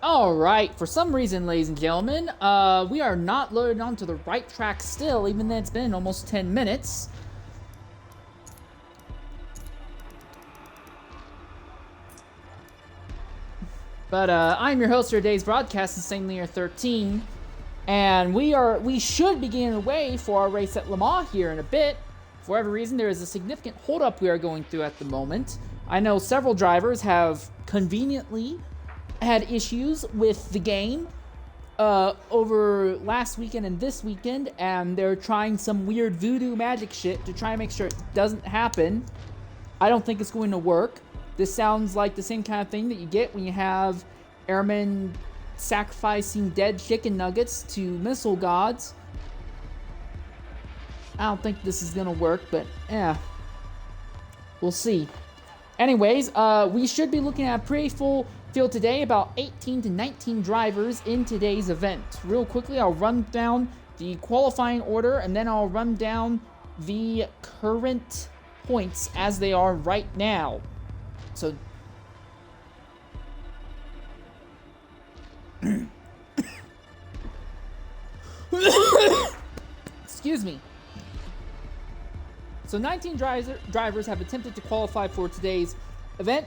Alright, for some reason, ladies and gentlemen, we are not loaded onto the right track still, even though it's been almost 10 minutes. But, I'm your host for today's broadcast, InsaneLear13, and we should be getting away for our race at Le Mans here in a bit. For whatever reason, there is a significant holdup we are going through at the moment. I know several drivers have conveniently had issues with the game over last weekend and this weekend, and they're trying some weird voodoo magic shit to try and make sure it doesn't happen. I don't think it's going to work. This sounds like the same kind of thing that you get when you have airmen sacrificing dead chicken nuggets to missile gods. I don't think this is gonna work, but we'll see. Anyways, we should be looking at a pretty full field today, about 18 to 19 drivers in today's event. Real quickly, I'll run down the qualifying order, and then I'll run down the current points as they are right now. So, excuse me. So 19 drivers have attempted to qualify for today's event.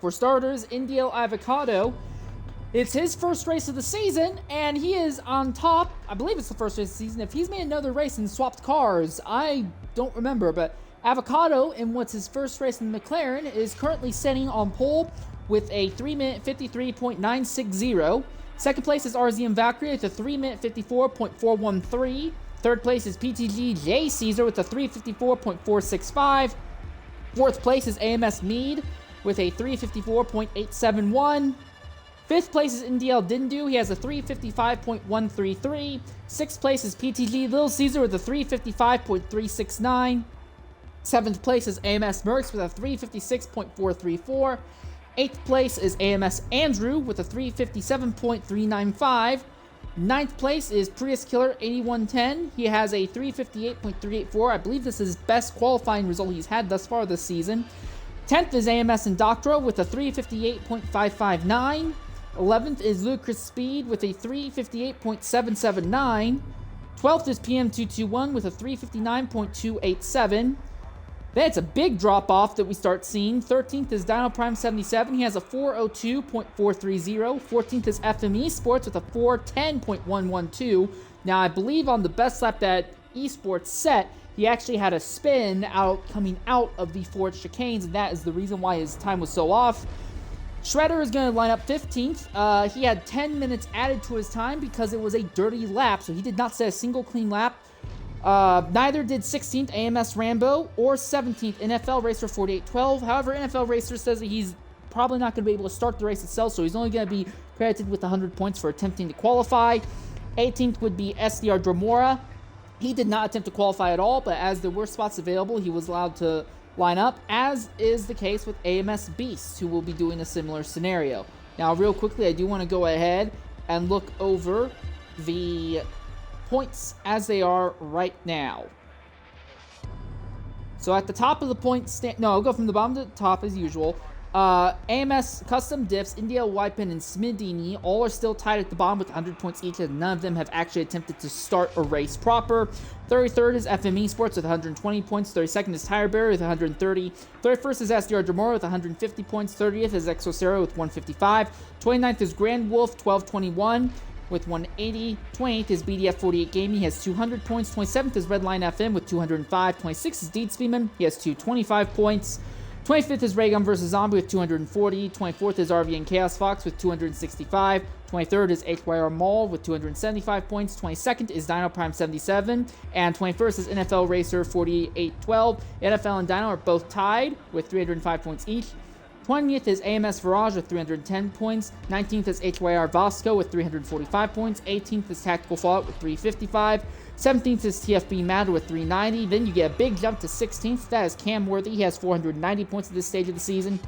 For starters, Indiel Avocado, it's his first race of the season, and he is on top. I believe it's the first race of the season. If he's made another race and swapped cars, I don't remember, but Avocado, in what's his first race in McLaren, is currently sitting on pole with a 3-minute 53.960. Second place is RZM Valkyrie with a 3-minute 54.413. Third place is PTG J Caesar with a 354.465. Fourth place is AMS Mead with a 354.871. Fifth place is NDL Dindu. He has a 355.133. Sixth place is PTG Little Caesar with a 355.369. Seventh place is AMS Merckx with a 356.434. Eighth place is AMS Andrew with a 357.395. Ninth place is Prius Killer 8110. He has a 358.384. I believe this is his best qualifying result he's had thus far this season. 10th is AMS Indoctro with a 358.559. 11th is Ludicrous Speed with a 358.779. 12th is PM221 with a 359.287. Then it's a big drop-off that we start seeing. 13th is Dino Prime 77. He has a 402.430. 14th is FME Sports with a 410.112. Now, I believe on the best lap that Esports set, he actually had a spin coming out of the Ford chicanes, and that is the reason why his time was so off. Shredder is going to line up 15th. He had 10 minutes added to his time because it was a dirty lap, so he did not set a single clean lap. Neither did 16th AMS Rambo or 17th NFL Racer 4812. However, NFL Racer says that he's probably not going to be able to start the race itself, so he's only going to be credited with 100 points for attempting to qualify. 18th would be SDR Dromora. He did not attempt to qualify at all, but as there were spots available, he was allowed to line up, as is the case with AMS Beast, who will be doing a similar scenario. Now, real quickly, I do want to go ahead and look over the points as they are right now. So at the top of the point I'll go from the bottom to the top as usual. AMS Custom Diffs, India Wipen, and Smidini all are still tied at the bottom with 100 points each, and none of them have actually attempted to start a race proper. 33rd is FME Sports with 120 points. 32nd is Tire Bearer with 130. 31st is SDR Dromora with 150 points. 30th is Exocero with 155. 29th is Grand Wolf 1221 with 180. 28th is BDF 48 Gaming. He has 200 points. 27th is Redline FM with 205. 26th is Deed Speedman. He has 225 points. 25th is Raygun vs. Zombie with 240. 24th is RVN Chaos Fox with 265. 23rd is HYR Mall with 275 points. 22nd is Dino Prime 77. And 21st is NFL Racer 4812. NFL and Dino are both tied with 305 points each. 20th is AMS Virage with 310 points. 19th is HYR Vasco with 345 points. 18th is Tactical Fallout with 355. 17th is TFB Matter with 390. Then you get a big jump to 16th. That is Cam Worthy. He has 490 points at this stage of the season.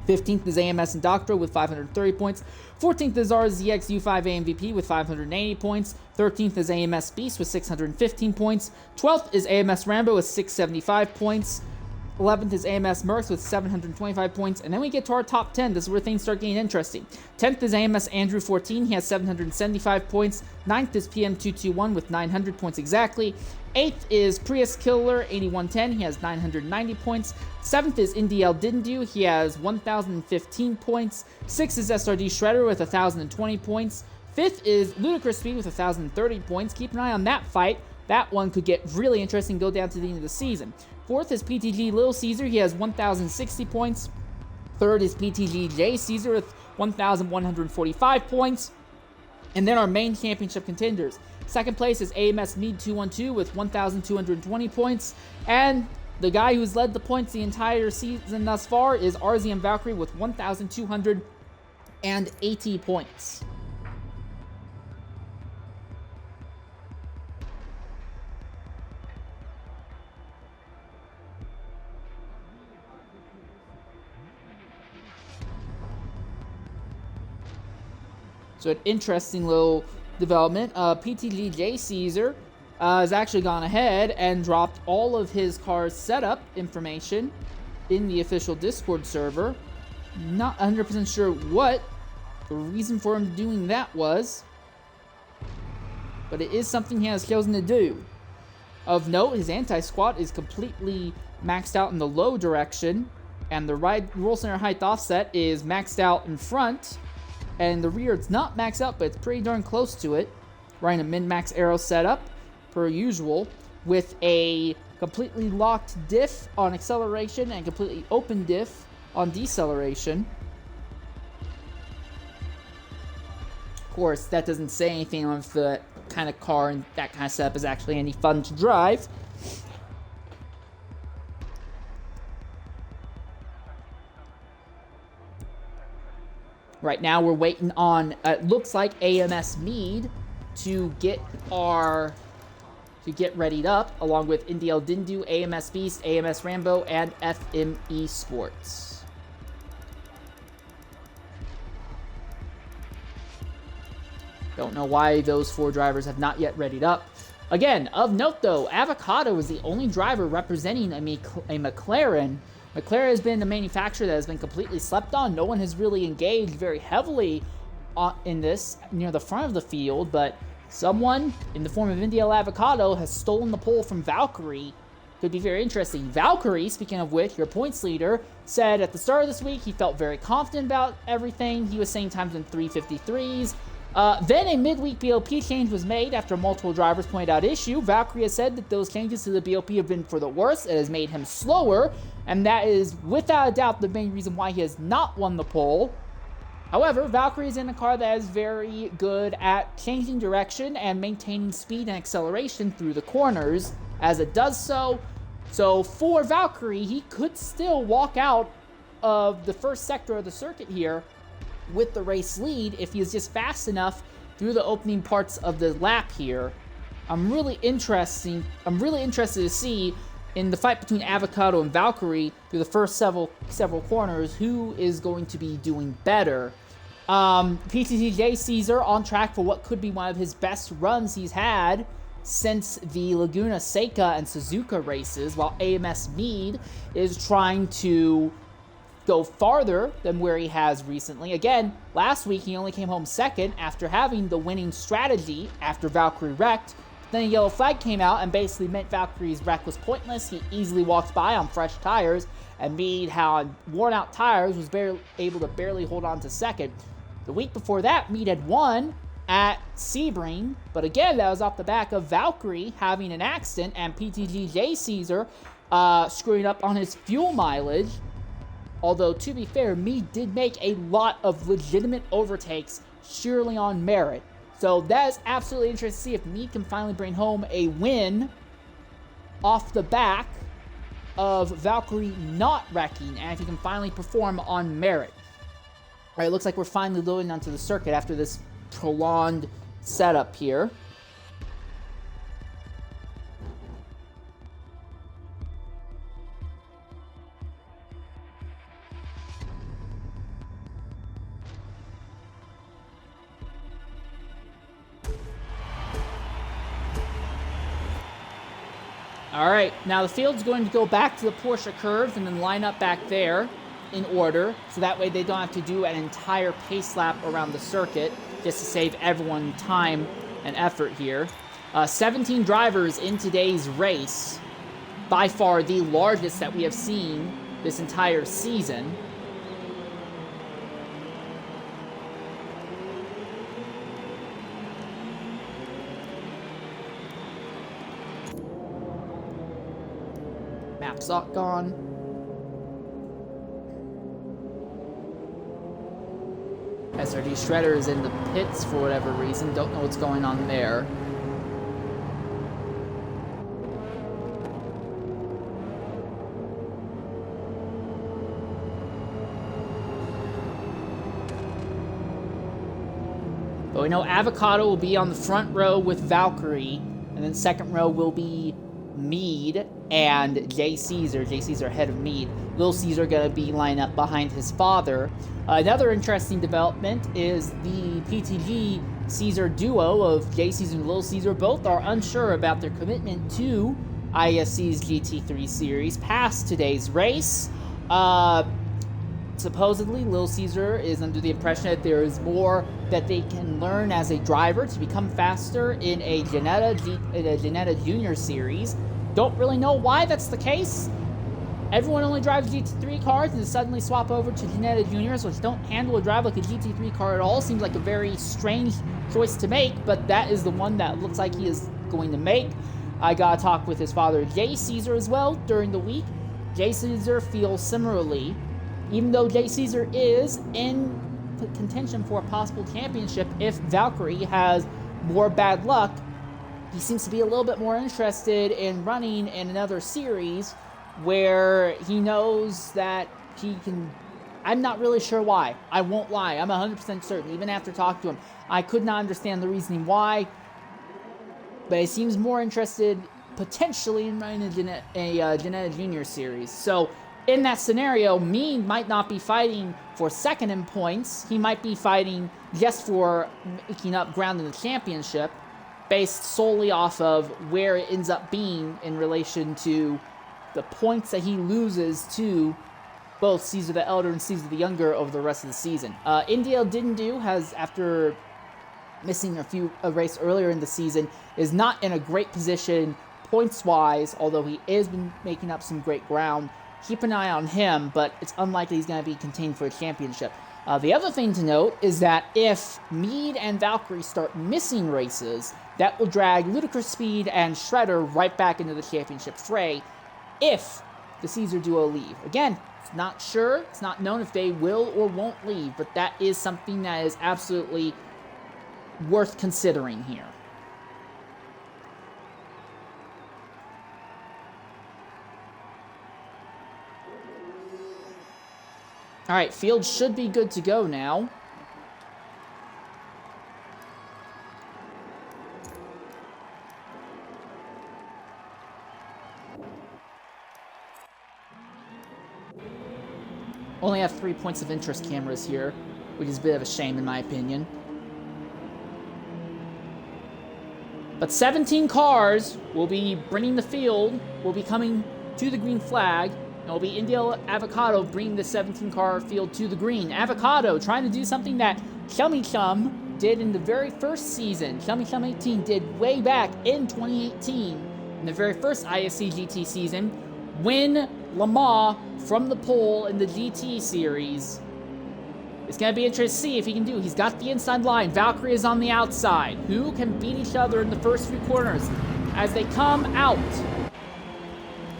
15th is AMS Indoctro with 530 points. 14th is RZX U5 AMVP with 580 points. 13th is AMS Beast with 615 points. 12th is AMS Rambo with 675 points. 11th is AMS Mercs with 725 points. And then we get to our top 10. This is where things start getting interesting. 10th is AMS Andrew 14. He has 775 points. 9th is PM221 with 900 points exactly. 8th is Prius Killer 8110. He has 990 points. 7th is NDL Didn't Do. He has 1,015 points. 6th is SRD Shredder with 1,020 points. 5th is Ludicrous Speed with 1,030 points. Keep an eye on that fight. That one could get really interesting, go down to the end of the season. 4th is PTG Little Caesar. He has 1,060 points. 3rd is PTG J Caesar with 1,145 points. And then our main championship contenders. 2nd place is AMS Mead 212 with 1,220 points. And the guy who's led the points the entire season thus far is RZM Valkyrie with 1,280 points. So an interesting little development. PTG J Caesar has actually gone ahead and dropped all of his car's setup information in the official Discord server. Not 100% sure what the reason for him doing that was, but it is something he has chosen to do. Of note, his anti-squat is completely maxed out in the low direction, and the right roll center height offset is maxed out in front. And the rear, it's not maxed out, but it's pretty darn close to it. Running a min-max aero setup, per usual, with a completely locked diff on acceleration and completely open diff on deceleration. Of course, that doesn't say anything on if the kind of car and that kind of setup is actually any fun to drive. Right now, we're waiting on, it looks like AMS Mead to get readied up, along with NDL Dindu, AMS Beast, AMS Rambo, and FME Sports. Don't know why those 4 drivers have not yet readied up. Again, of note though, Avocado is the only driver representing a McLaren. McLaren has been a manufacturer that has been completely slept on. No one has really engaged very heavily in this near the front of the field, but someone in the form of NDL Avocado has stolen the pole from Valkyrie. Could be very interesting. Valkyrie, speaking of which, your points leader, said at the start of this week he felt very confident about everything. He was saying times in 353s. Then a midweek BOP change was made after multiple drivers pointed out issue. Valkyrie has said that those changes to the BOP have been for the worse. It has made him slower, and that is without a doubt the main reason why he has not won the pole. However, Valkyrie is in a car that is very good at changing direction and maintaining speed and acceleration through the corners as it does so. So for Valkyrie, he could still walk out of the first sector of the circuit here with the race lead if he is just fast enough through the opening parts of the lap here. I'm really interested to see in the fight between Avocado and Valkyrie through the first several corners who is going to be doing better. PTTJ Caesar on track for what could be one of his best runs he's had since the Laguna Seca and Suzuka races, while AMS Mead is trying to go farther than where he has recently. Again, last week he only came home second after having the winning strategy after Valkyrie wrecked. Then a yellow flag came out and basically meant Valkyrie's wreck was pointless. He easily walked by on fresh tires, and Mead, on worn out tires, was able to barely hold on to second. The week before that, Mead had won at Sebring, but again, that was off the back of Valkyrie having an accident and PTGJ Caesar screwing up on his fuel mileage. Although, to be fair, Mead did make a lot of legitimate overtakes surely on merit. So that is absolutely interesting to see if Mead can finally bring home a win off the back of Valkyrie not wrecking, and if he can finally perform on merit. All right, it looks like we're finally loading onto the circuit after this prolonged setup here. All right, now the field's going to go back to the Porsche curve and then line up back there in order, so that way they don't have to do an entire pace lap around the circuit, just to save everyone time and effort here. 17 drivers in today's race, by far the largest that we have seen this entire season. Map's not gone. SRD Shredder is in the pits for whatever reason. Don't know what's going on there. But we know Avocado will be on the front row with Valkyrie, and then second row will be Mead and Jay Caesar. Jay Caesar ahead of Mead. Lil Caesar going to be lined up behind his father. Another interesting development is the PTG Caesar duo of Jay Caesar and Lil Caesar. Both are unsure about their commitment to IESC's GT3 series past today's race. Supposedly, Lil Caesar is under the impression that there is more that they can learn as a driver to become faster in a Ginetta Junior series. Don't really know why that's the case. Everyone only drives GT3 cars and to suddenly swap over to Ginetta Juniors, which don't handle a drive like a GT3 car at all. Seems like a very strange choice to make, but that is the one that looks like he is going to make. I got to talk with his father, Jay Caesar, as well during the week. Jay Caesar feels similarly. Even though Jay Caesar is in contention for a possible championship, if Valkyrie has more bad luck, he seems to be a little bit more interested in running in another series where he knows that he can... I'm not really sure why. I won't lie. I'm 100% certain. Even after talking to him, I could not understand the reasoning why, but he seems more interested potentially in running a Ginetta Junior series. So in that scenario, Mead might not be fighting for second in points. He might be fighting just for making up ground in the championship, based solely off of where it ends up being in relation to the points that he loses to both Caesar the Elder and Caesar the Younger over the rest of the season. India Dindu has, after missing a race earlier in the season, is not in a great position points-wise, although he has been making up some great ground. Keep an eye on him, but it's unlikely he's going to be contained for a championship. The other thing to note is that if Mead and Valkyrie start missing races, that will drag Ludicrous Speed and Shredder right back into the championship fray if the Caesar duo leave. Again, it's not sure, it's not known if they will or won't leave, but that is something that is absolutely worth considering here. All right, field should be good to go now. Only have 3 points of interest cameras here, which is a bit of a shame in my opinion. But 17 cars will be bringing the field, will be coming to the green flag. It will be India Avocado bringing the 17-car field to the green. Avocado trying to do something that Chummy Chum did in the very first season. Chummy Chum 18 did way back in 2018, in the very first IESC GT season, win LeMans from the pole in the GT series. It's going to be interesting to see if he can do. He's got the inside line. Valkyrie is on the outside. Who can beat each other in the first 3 corners as they come out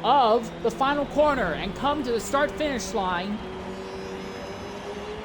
of the final corner and come to the start-finish line?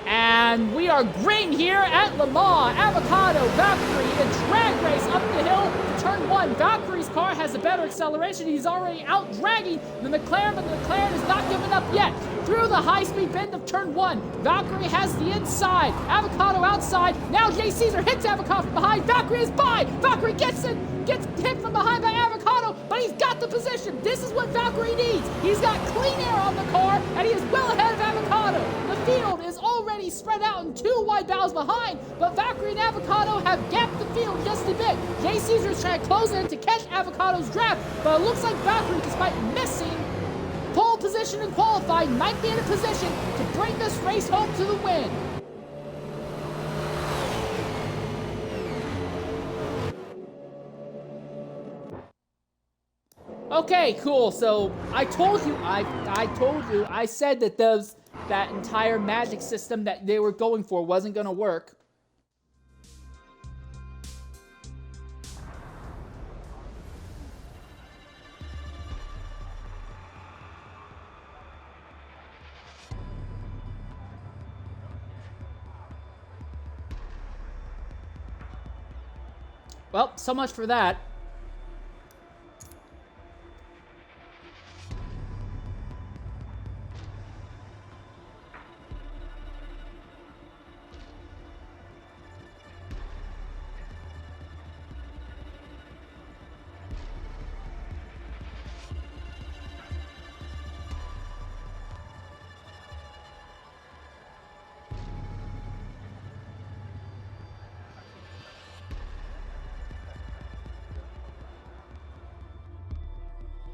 And we are green here at LeMans. Avocado, Valkyrie, a drag race up the hill to turn 1. Valkyrie's car has a better acceleration. He's already out-dragging the McLaren, but the McLaren is not giving up yet. Through the high-speed bend of turn 1, Valkyrie has the inside. Avocado outside. Now Jay Caesar hits Avocado from behind. Valkyrie is by. Valkyrie gets hit from behind by Avocado, but he's got the position. This is what Valkyrie needs. He's got clean air on the car, and he is well ahead of Avocado. The field is already already spread out in 2 wide battles behind, but Valkyrie and Avocado have gapped the field just a bit. Jay Caesar's trying to close in to catch Avocado's draft, but it looks like Valkyrie, despite missing pole position and qualifying, might be in a position to bring this race home to the win. Okay, cool. So I told you, I said that that entire magic system that they were going for wasn't going to work. Well, so much for that.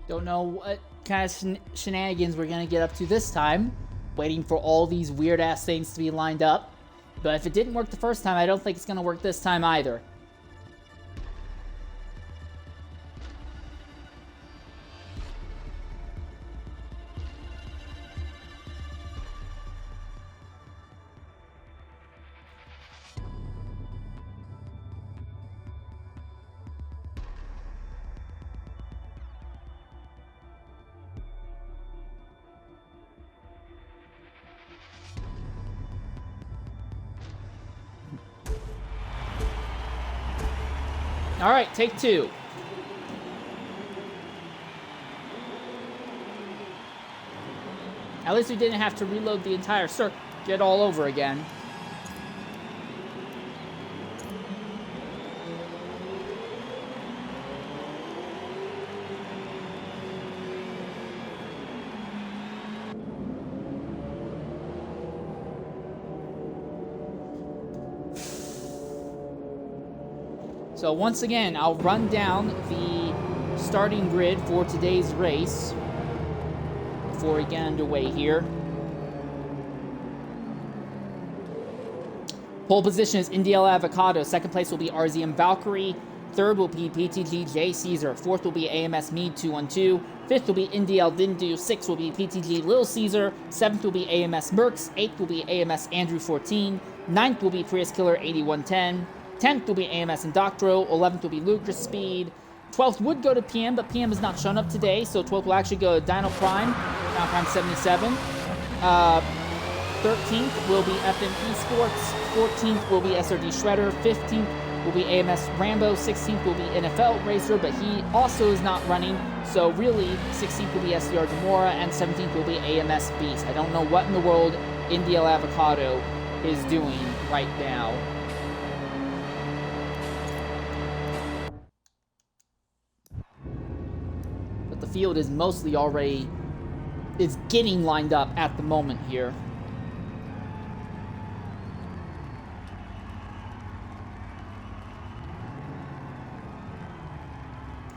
Don't know what kind of shenanigans we're going to get up to this time. Waiting for all these weird-ass things to be lined up. But if it didn't work the first time, I don't think it's going to work this time either. All right, take two. At least we didn't have to reload the entire circuit all over again. So once again, I'll run down the starting grid for today's race before we get underway here. Pole position is NDL Avocado. Second place will be RZM Valkyrie. Third will be PTG J Caesar. Fourth will be AMS Mead 212. Fifth will be NDL Dindu. Sixth will be PTG Lil Caesar. Seventh will be AMS Mercs. Eighth will be AMS Andrew 14. Ninth will be Prius Killer 8110. 10th will be AMS Indoctro, 11th will be Lucas Speed, 12th would go to PM, but PM has not shown up today, so 12th will actually go to Dino Prime, Dino Prime 77. 13th will be FM Esports, 14th will be SRD Shredder, 15th will be AMS Rambo, 16th will be NFL Racer, but he also is not running, so really 16th will be SDR Demora, and 17th will be AMS Beast. I don't know what in the world NDL Avocado is doing right now. The field is mostly already, it's getting lined up at the moment here.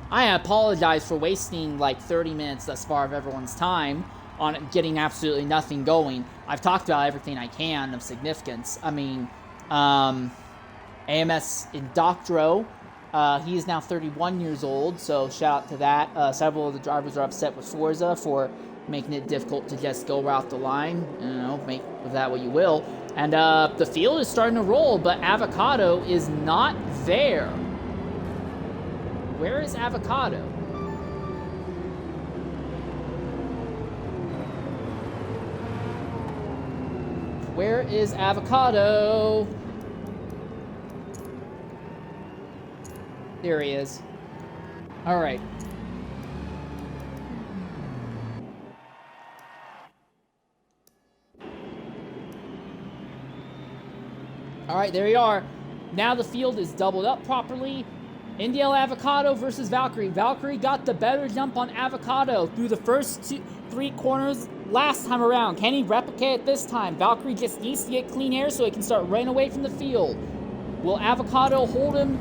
I apologize for wasting like 30 minutes thus far of everyone's time on getting absolutely nothing going. I've talked about everything I can of significance. I mean, AMS Indoctro, he is now 31 years old, so shout out to that. Several of the drivers are upset with Forza for making it difficult to just go out the line. You know, make of that what you will. And the field is starting to roll, but Avocado is not there. Where is Avocado? Where is Avocado? There he is. All right. All right, there you are. Now the field is doubled up properly. NDL Avocado versus Valkyrie. Valkyrie got the better jump on Avocado through the first three corners last time around. Can he replicate it this time? Valkyrie just needs to get clean air so he can start running away from the field. Will Avocado hold him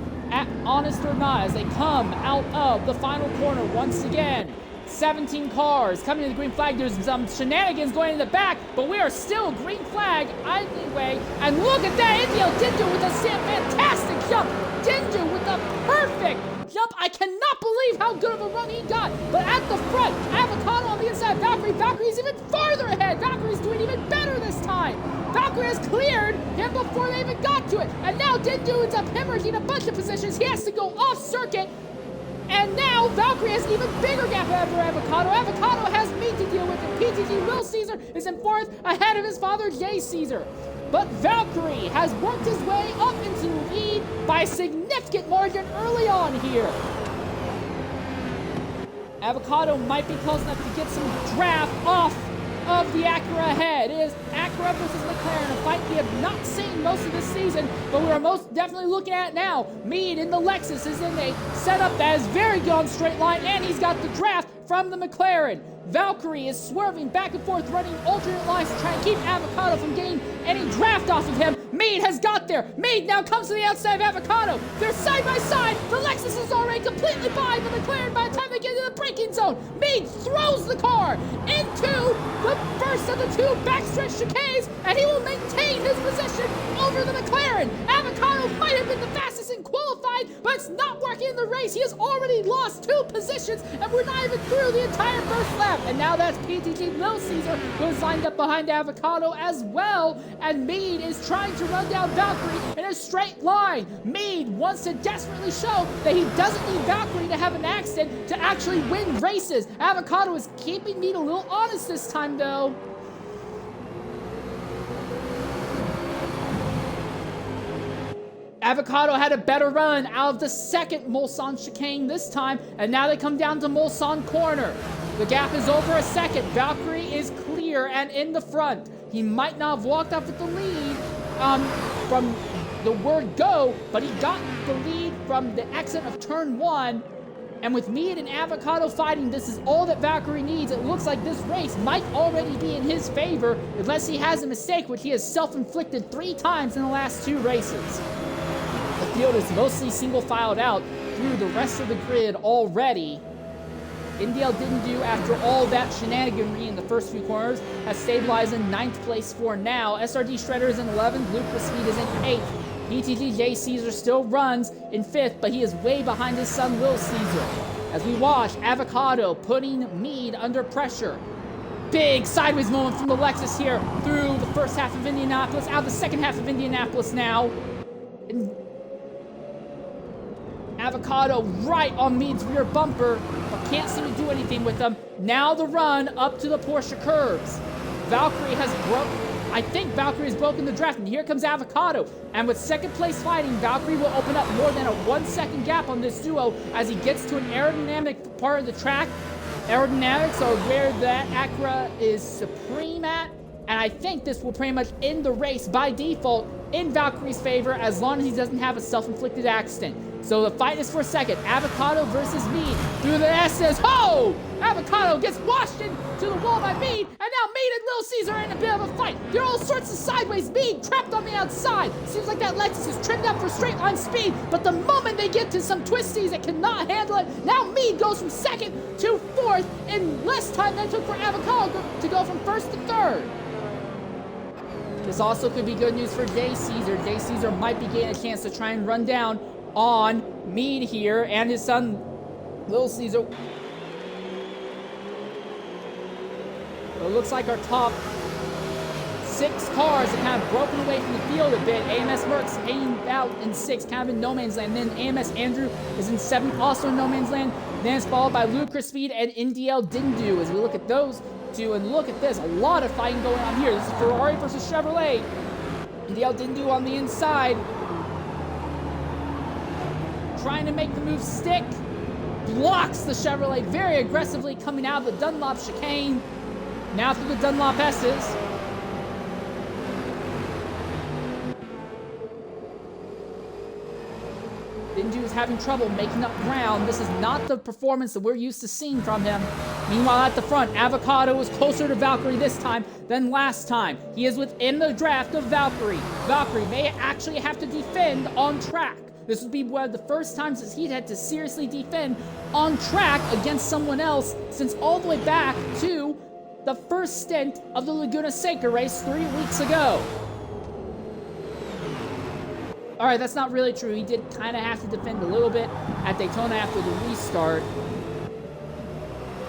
honest or not as they come out of the final corner once again? 17 cars coming to the green flag. There's some shenanigans going in the back, but we are still green flag anyway. And look at that, Indio Dindu with a fantastic jump. Dindu with a perfect jump. I cannot believe how good of a run he got. But at the front, Avocado on the inside. Valkyrie's even farther ahead. Valkyrie's doing even better this time. Valkyrie has cleared him before they even got to it. And now Dindu ends up hemorrhaging a bunch of positions. He has to go off circuit. And now Valkyrie has an even bigger gap over Avocado. Avocado has Mead to deal with, and PTG Will Caesar is in fourth ahead of his father Jay Caesar. But Valkyrie has worked his way up into the lead by a significant margin early on here. Avocado might be close enough to get some draft off of the Acura ahead. It is Acura versus McLaren, a fight we have not seen most of this season, but we are most definitely looking at it now. Mead in the Lexus is in a setup that is very good on straight line, and he's got the draft from the McLaren. Valkyrie is swerving back and forth, running alternate lines to try and keep Avocado from getting any draft off of him. Mead has got there. Mead now comes to the outside of Avocado. They're side by side. The Lexus is already completely by the McLaren by the time they get into the braking zone. Mead throws the car into the first of the two backstretch chicanes, and he will maintain his position over the McLaren. Avocado might have been the fastest in qualified, but it's not working in the race. He has already lost 2 positions, and we're not even through the entire first lap. And now that's PTG Lil Caesar, who is lined up behind Avocado as well. And Mead is trying to run down Valkyrie in a straight line. Mead wants to desperately show that he doesn't need Valkyrie to have an accident to actually win races. Avocado is keeping Mead a little honest this time, though. Avocado had a better run out of the second Mulsanne chicane this time, and now they come down to Mulsanne corner. The gap is over a second. Valkyrie is clear and in the front. He might not have walked off with the lead from the word go, but he got the lead from the exit of turn 1. And with Mead and Avocado fighting, this is all that Valkyrie needs. It looks like this race might already be in his favor, unless he has a mistake, which he has self-inflicted 3 times in the last 2 races. The field is mostly single-filed out through the rest of the grid already. NDL didn't do after all that shenaniganry in the first few corners, has stabilized in 9th place for now. SRD Shredder is in 11th, Lucas Speed is in 8th. BTG J Caesar still runs in 5th, but he is way behind his son Lil Caesar. As we watch Avocado putting Mead under pressure. Big sideways moment from the Lexus here through the first half of Indianapolis, out of the second half of Indianapolis now. Avocado right on Mead's rear bumper, but can't seem to do anything with them. Now the run up to the Porsche curbs. Valkyrie has I think Valkyrie has broken the draft, and here comes Avocado. And with second place fighting, Valkyrie will open up more than a 1-second gap on this duo as he gets to an aerodynamic part of the track. Aerodynamics are where that Acura is supreme at, and I think this will pretty much end the race by default in Valkyrie's favor as long as he doesn't have a self-inflicted accident. So the fight is for second. Avocado versus Mead through the S's. Oh! Avocado gets washed into the wall by Mead, and now Mead and Lil Caesar are in a bit of a fight. There are all sorts of sideways. Mead trapped on the outside. Seems like that Lexus is trimmed up for straight line speed, but the moment they get to some twisties, it cannot handle it. Now Mead goes from second to fourth in less time than it took for Avocado to go from first to third. This also could be good news for Jay Caesar. Jay Caesar might be getting a chance to try and run down on Mead here and his son Lil Caesar. It looks like our top 6 cars have kind of broken away from the field a bit. AMS Merckx hanging out in 6th, kind of in no man's land. Then AMS Andrew is in 7th, also in no man's land. Then it's followed by Ludicrous Speed and NDL Dindu. As we look at those two, and look at this, a lot of fighting going on here. This is Ferrari versus Chevrolet. NDL Dindu on the inside, trying to make the move stick. Blocks the Chevrolet very aggressively coming out of the Dunlop chicane. Now through the Dunlop S's. Shinju is having trouble making up ground. This is not the performance that we're used to seeing from him. Meanwhile, at the front, Avocado is closer to Valkyrie this time than last time. He is within the draft of Valkyrie. Valkyrie may actually have to defend on track. This would be one of the first times that he'd had to seriously defend on track against someone else since all the way back to the first stint of the Laguna Seca race 3 weeks ago. Alright, that's not really true. He did kind of have to defend a little bit at Daytona after the restart.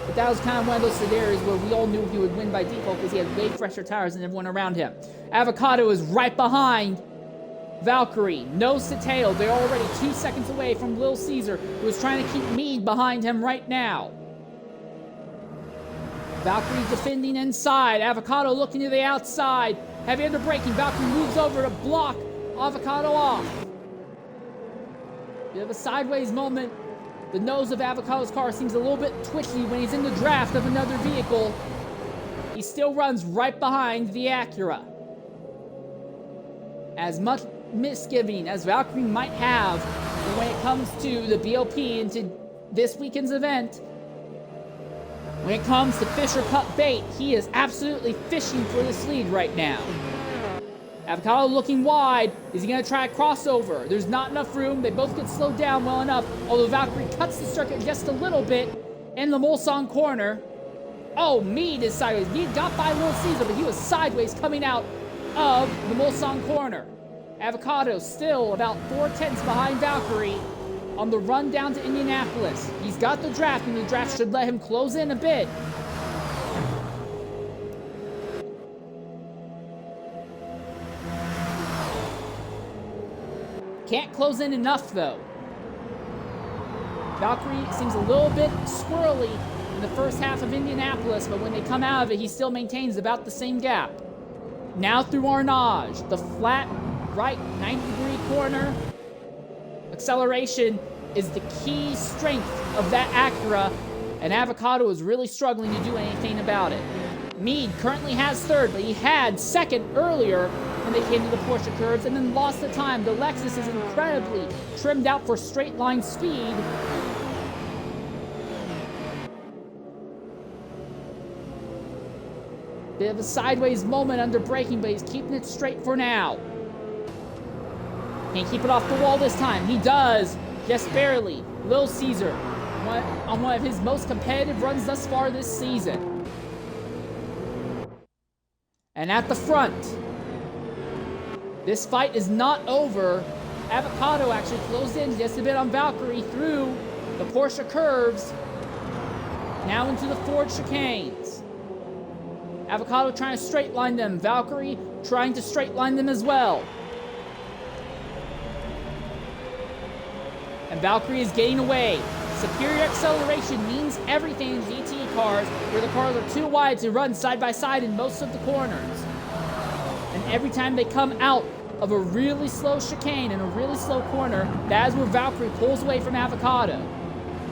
But that was kind of one of those scenarios where we all knew he would win by default because he had way fresher tires than everyone around him. Avocado is right behind Valkyrie, nose to tail. They're already 2 seconds away from Lil Caesar, who is trying to keep Mead behind him right now. Valkyrie defending inside. Avocado looking to the outside. Heavy under braking. Valkyrie moves over to block Avocado off. Bit of a sideways moment. The nose of Avocado's car seems a little bit twitchy when he's in the draft of another vehicle. He still runs right behind the Acura. As much misgiving as Valkyrie might have when it comes to the BOP and to this weekend's event, when it comes to fish or cut bait, he is absolutely fishing for this lead right now. Avocado looking wide. Is he going to try a crossover? There's not enough room. They both get slowed down well enough, although Valkyrie cuts the circuit just a little bit in the Mulsanne corner. Oh, Mead is sideways. Mead got by Lil Caesar, but he was sideways coming out of the Mulsanne corner. Avocado still about 4/10 behind Valkyrie on the run down to Indianapolis. He's got the draft, and the draft should let him close in a bit. Can't close in enough, though. Valkyrie seems a little bit squirrely in the first half of Indianapolis, but when they come out of it, he still maintains about the same gap. Now through Arnage, the flat right 90-degree corner. Acceleration is the key strength of that Acura, and Avocado is really struggling to do anything about it. Mead currently has third, but he had second earlier when they came to the Porsche curves and then lost the time. The Lexus is incredibly trimmed out for straight line speed. Bit of a sideways moment under braking, but he's keeping it straight for now. Can't keep it off the wall this time. He does, just barely. Lil Caesar on one of his most competitive runs thus far this season. And at the front, this fight is not over. Avocado actually closed in just a bit on Valkyrie through the Porsche curves, now into the Ford chicanes. Avocado trying to straight line them. Valkyrie trying to straight line them as well. And Valkyrie is getting away. Superior acceleration means everything in GT cars, where the cars are too wide to run side by side in most of the corners. And every time they come out of a really slow chicane and a really slow corner, that is where Valkyrie pulls away from Avocado.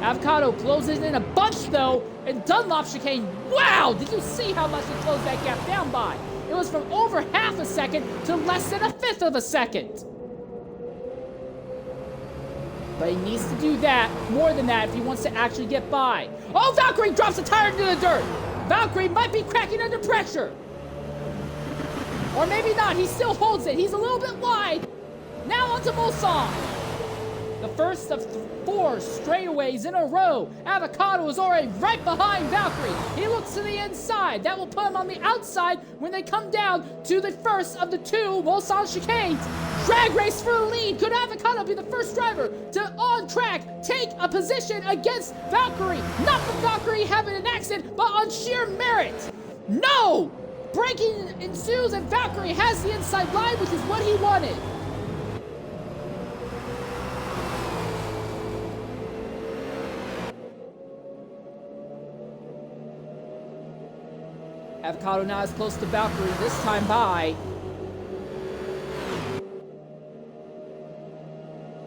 Avocado closes in a bunch, though, and Dunlop chicane. Wow! Did you see how much he closed that gap down by? It was from over half a second to less than a fifth of a second. But he needs to do that, more than that, if he wants to actually get by. Oh, Valkyrie drops the tire into the dirt! Valkyrie might be cracking under pressure! Or maybe not, he still holds it. He's a little bit wide. Now onto Mulsanne. The first of 4 straightaways in a row. Avocado is already right behind Valkyrie. He looks to the inside. That will put him on the outside when they come down to the first of the 2 Mulsanne chicanes. Drag race for the lead. Could Avocado be the first driver to, on track, take a position against Valkyrie? Not from Valkyrie having an accident, but on sheer merit. No! Braking ensues, and Valkyrie has the inside line, which is what he wanted. Avocado now is close to Valkyrie, this time by.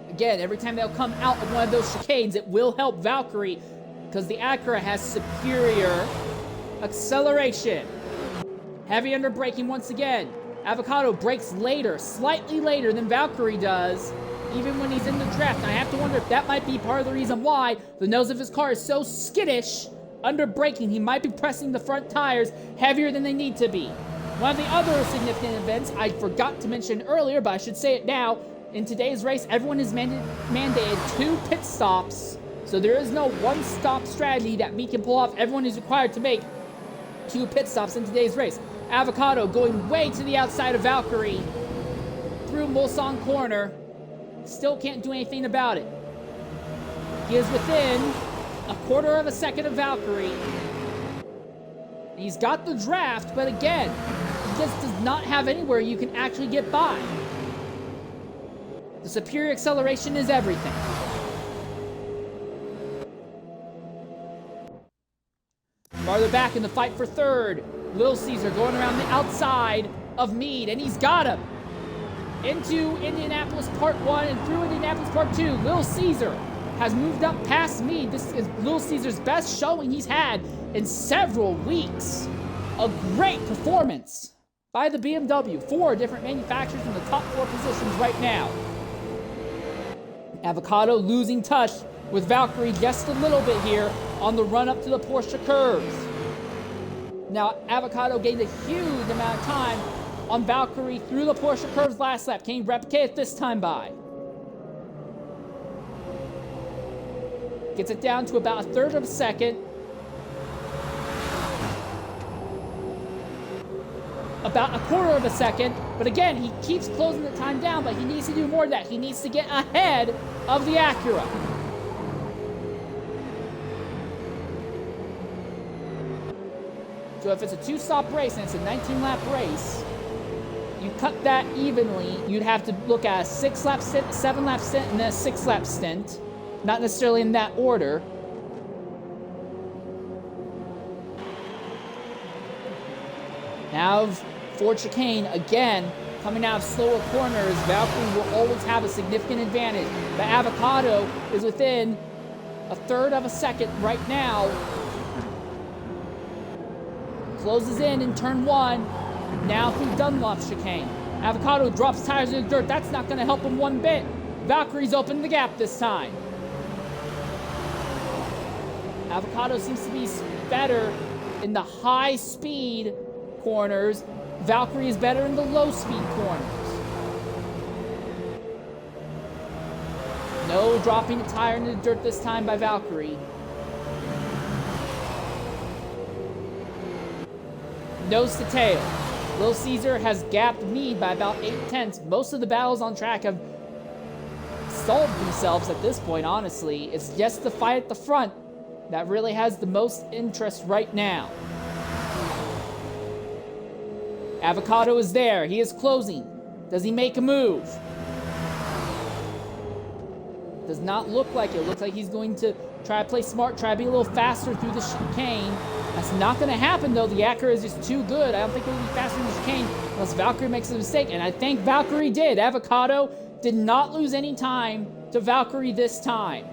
Again, every time they'll come out of one of those chicanes, it will help Valkyrie because the Acura has superior acceleration. Heavy under braking once again. Avocado brakes later, slightly later than Valkyrie does, even when he's in the draft. And I have to wonder if that might be part of the reason why the nose of his car is so skittish under braking. He might be pressing the front tires heavier than they need to be. One of the other significant events I forgot to mention earlier, but I should say it now, in today's race, everyone is mandated 2 pit stops. So there is no one-stop strategy that we can pull off. Everyone is required to make 2 pit stops in today's race. Avocado going way to the outside of Valkyrie through Mulsanne corner. Still can't do anything about it. He is within a quarter of a second of Valkyrie. He's got the draft, but again, he just does not have anywhere you can actually get by. The superior acceleration is everything. Farther back in the fight for third, Little Caesar going around the outside of Meade, and he's got him. Into Indianapolis Part 1 and through Indianapolis Part 2, Little Caesar has moved up past Meade. This is Little Caesar's best showing he's had in several weeks. A great performance by the BMW. 4 different manufacturers in the top 4 positions right now. Avocado losing touch with Valkyrie just a little bit here on the run up to the Porsche curves. Now, Avocado gained a huge amount of time on Valkyrie through the Porsche curves last lap. Can he replicate it this time by? Gets it down to about a third of a second. About a quarter of a second. But again, he keeps closing the time down, but he needs to do more of that. He needs to get ahead of the Acura. So if it's a 2-stop race and it's a 19-lap race, you cut that evenly, you'd have to look at a 6-lap stint, a 7-lap stint, and then a 6-lap stint. Not necessarily in that order. Now, Ford chicane, again, coming out of slower corners, Valkyrie will always have a significant advantage. But Avocado is within a third of a second right now. Closes in turn 1. Now through Dunlop chicane. Avocado drops tires in the dirt. That's not going to help him one bit. Valkyrie's opened the gap this time. Avocado seems to be better in the high-speed corners. Valkyrie is better in the low-speed corners. No dropping a tire in the dirt this time by Valkyrie. Nose to tail. Little Caesar has gapped Meade by about 8/10. Most of the battles on track have solved themselves at this point, honestly. It's just the fight at the front that really has the most interest right now. Avocado is there. He is closing. Does he make a move? Does not look like it. Looks like he's going to try to play smart, try to be a little faster through the chicane. That's not going to happen, though. The Acura is just too good. I don't think it'll be faster in the chicane unless Valkyrie makes a mistake, and I think Valkyrie did. Avocado did not lose any time to Valkyrie this time.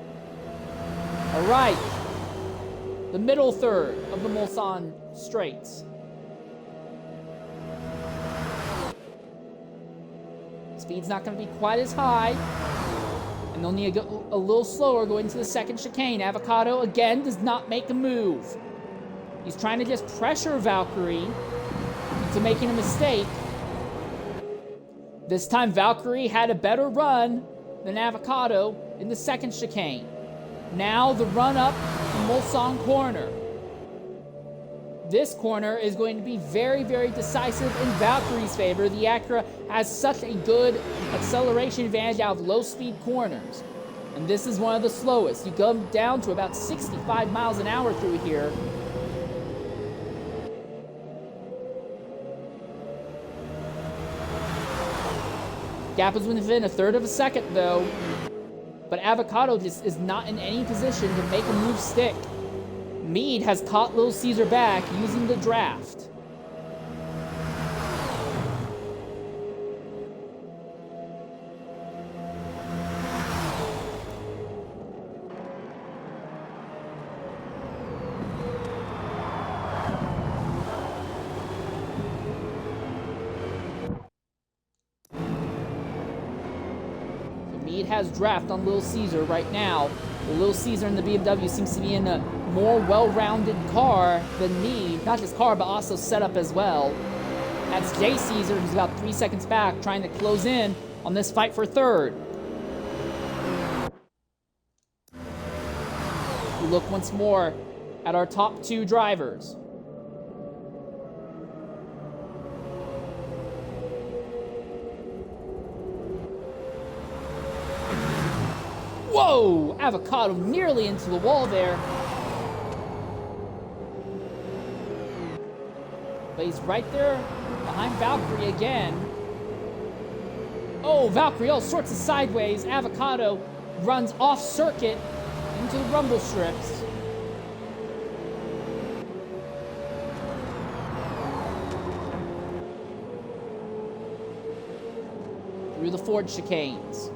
All right. The middle third of the Mulsanne straights. Speed's not going to be quite as high. And they'll need to go a little slower going to the second chicane. Avocado, again, does not make a move. He's trying to just pressure Valkyrie into making a mistake. This time, Valkyrie had a better run than Avocado in the second chicane. Now, the run up to Mulsanne corner. This corner is going to be very, very decisive in Valkyrie's favor. The Acura has such a good acceleration advantage out of low-speed corners. And this is one of the slowest. You go down to about 65 miles an hour through here. Gap is within a third of a second, though. But Avocado just is not in any position to make a move stick. Meade has caught Little Caesar back using the draft. Mead has draft on Little Caesar right now. Little Caesar in the BMW seems to be in a more well-rounded car than Mead. Not just car, but also setup as well. That's J. Caesar, who's about 3 seconds back, trying to close in on this fight for third. We look once more at our top 2 drivers. Whoa! Avocado nearly into the wall there. But he's right there behind Valkyrie again. Oh, Valkyrie all sorts of sideways. Avocado runs off circuit into the rumble strips. Through the Ford chicanes.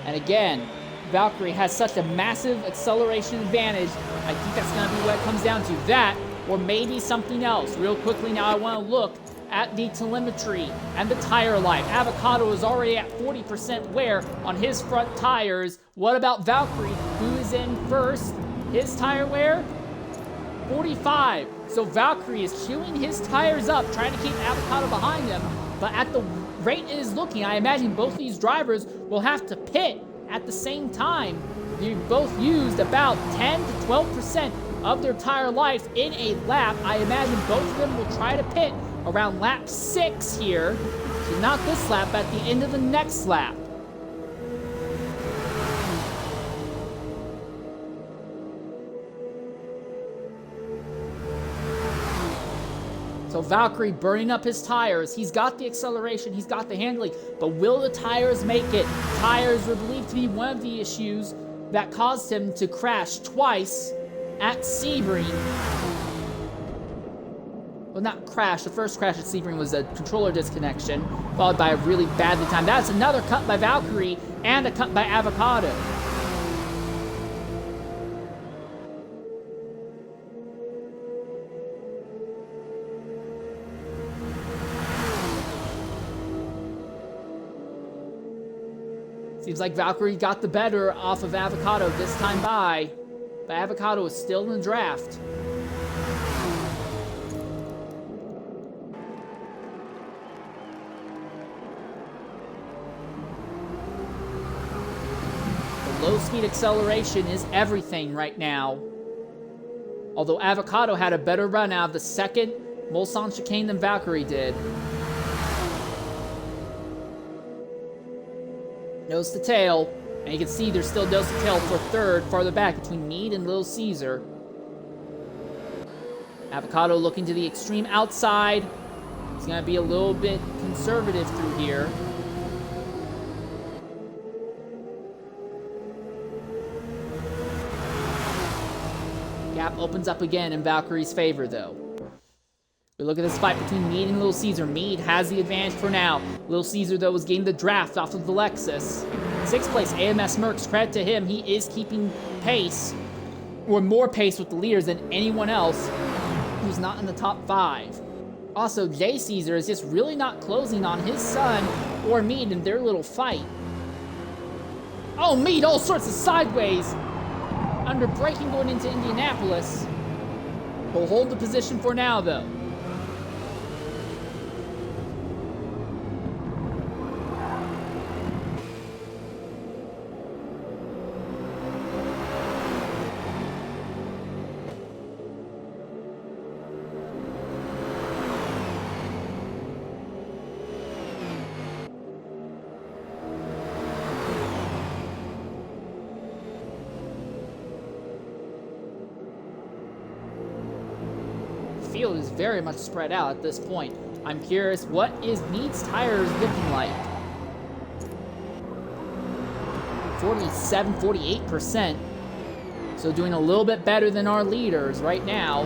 And again, Valkyrie has such a massive acceleration advantage. I think that's going to be what it comes down to. That, or maybe something else. Real quickly now, I want to look at the telemetry and the tire life. Avocado is already at 40% wear on his front tires. What about Valkyrie, who is in first? His tire wear? 45. So Valkyrie is queuing his tires up, trying to keep Avocado behind him. But at the rate it is looking, I imagine both these drivers will have to pit at the same time. You both used about 10 to 12% of their tire life in a lap. I imagine both of them will try to pit around lap 6 here. So not this lap, but at the end of the next lap. So Valkyrie burning up his tires. He's got the acceleration, he's got the handling, but will the tires make it? Tires were believed to be one of the issues that caused him to crash twice at Sebring. Well, not crash. The first crash at Sebring was a controller disconnection, followed by a really badly timed. That's another cut by Valkyrie and a cut by Avocado. Seems like Valkyrie got the better off of Avocado this time by, but Avocado is still in the draft. The low-speed acceleration is everything right now. Although Avocado had a better run out of the second Mulsanne chicane than Valkyrie did. Nose to tail, and you can see there's still nose to tail for third, farther back between Mead and Little Caesar. Avocado looking to the extreme outside. He's going to be a little bit conservative through here. Gap opens up again in Valkyrie's favor, though. We look at this fight between Mead and Little Caesar. Mead has the advantage for now. Little Caesar, though, was getting the draft off of the Lexus. 6th place, AMS Mercs. Credit to him. He is keeping pace, or more pace with the leaders than anyone else who's not in the top 5. Also, J. Caesar is just really not closing on his son or Mead in their little fight. Oh, Mead, all sorts of sideways. Under braking going into Indianapolis. He'll hold the position for now, though. Field is very much spread out at this point. I'm curious, what is Mead's tires looking like? 47, 48%. So doing a little bit better than our leaders right now.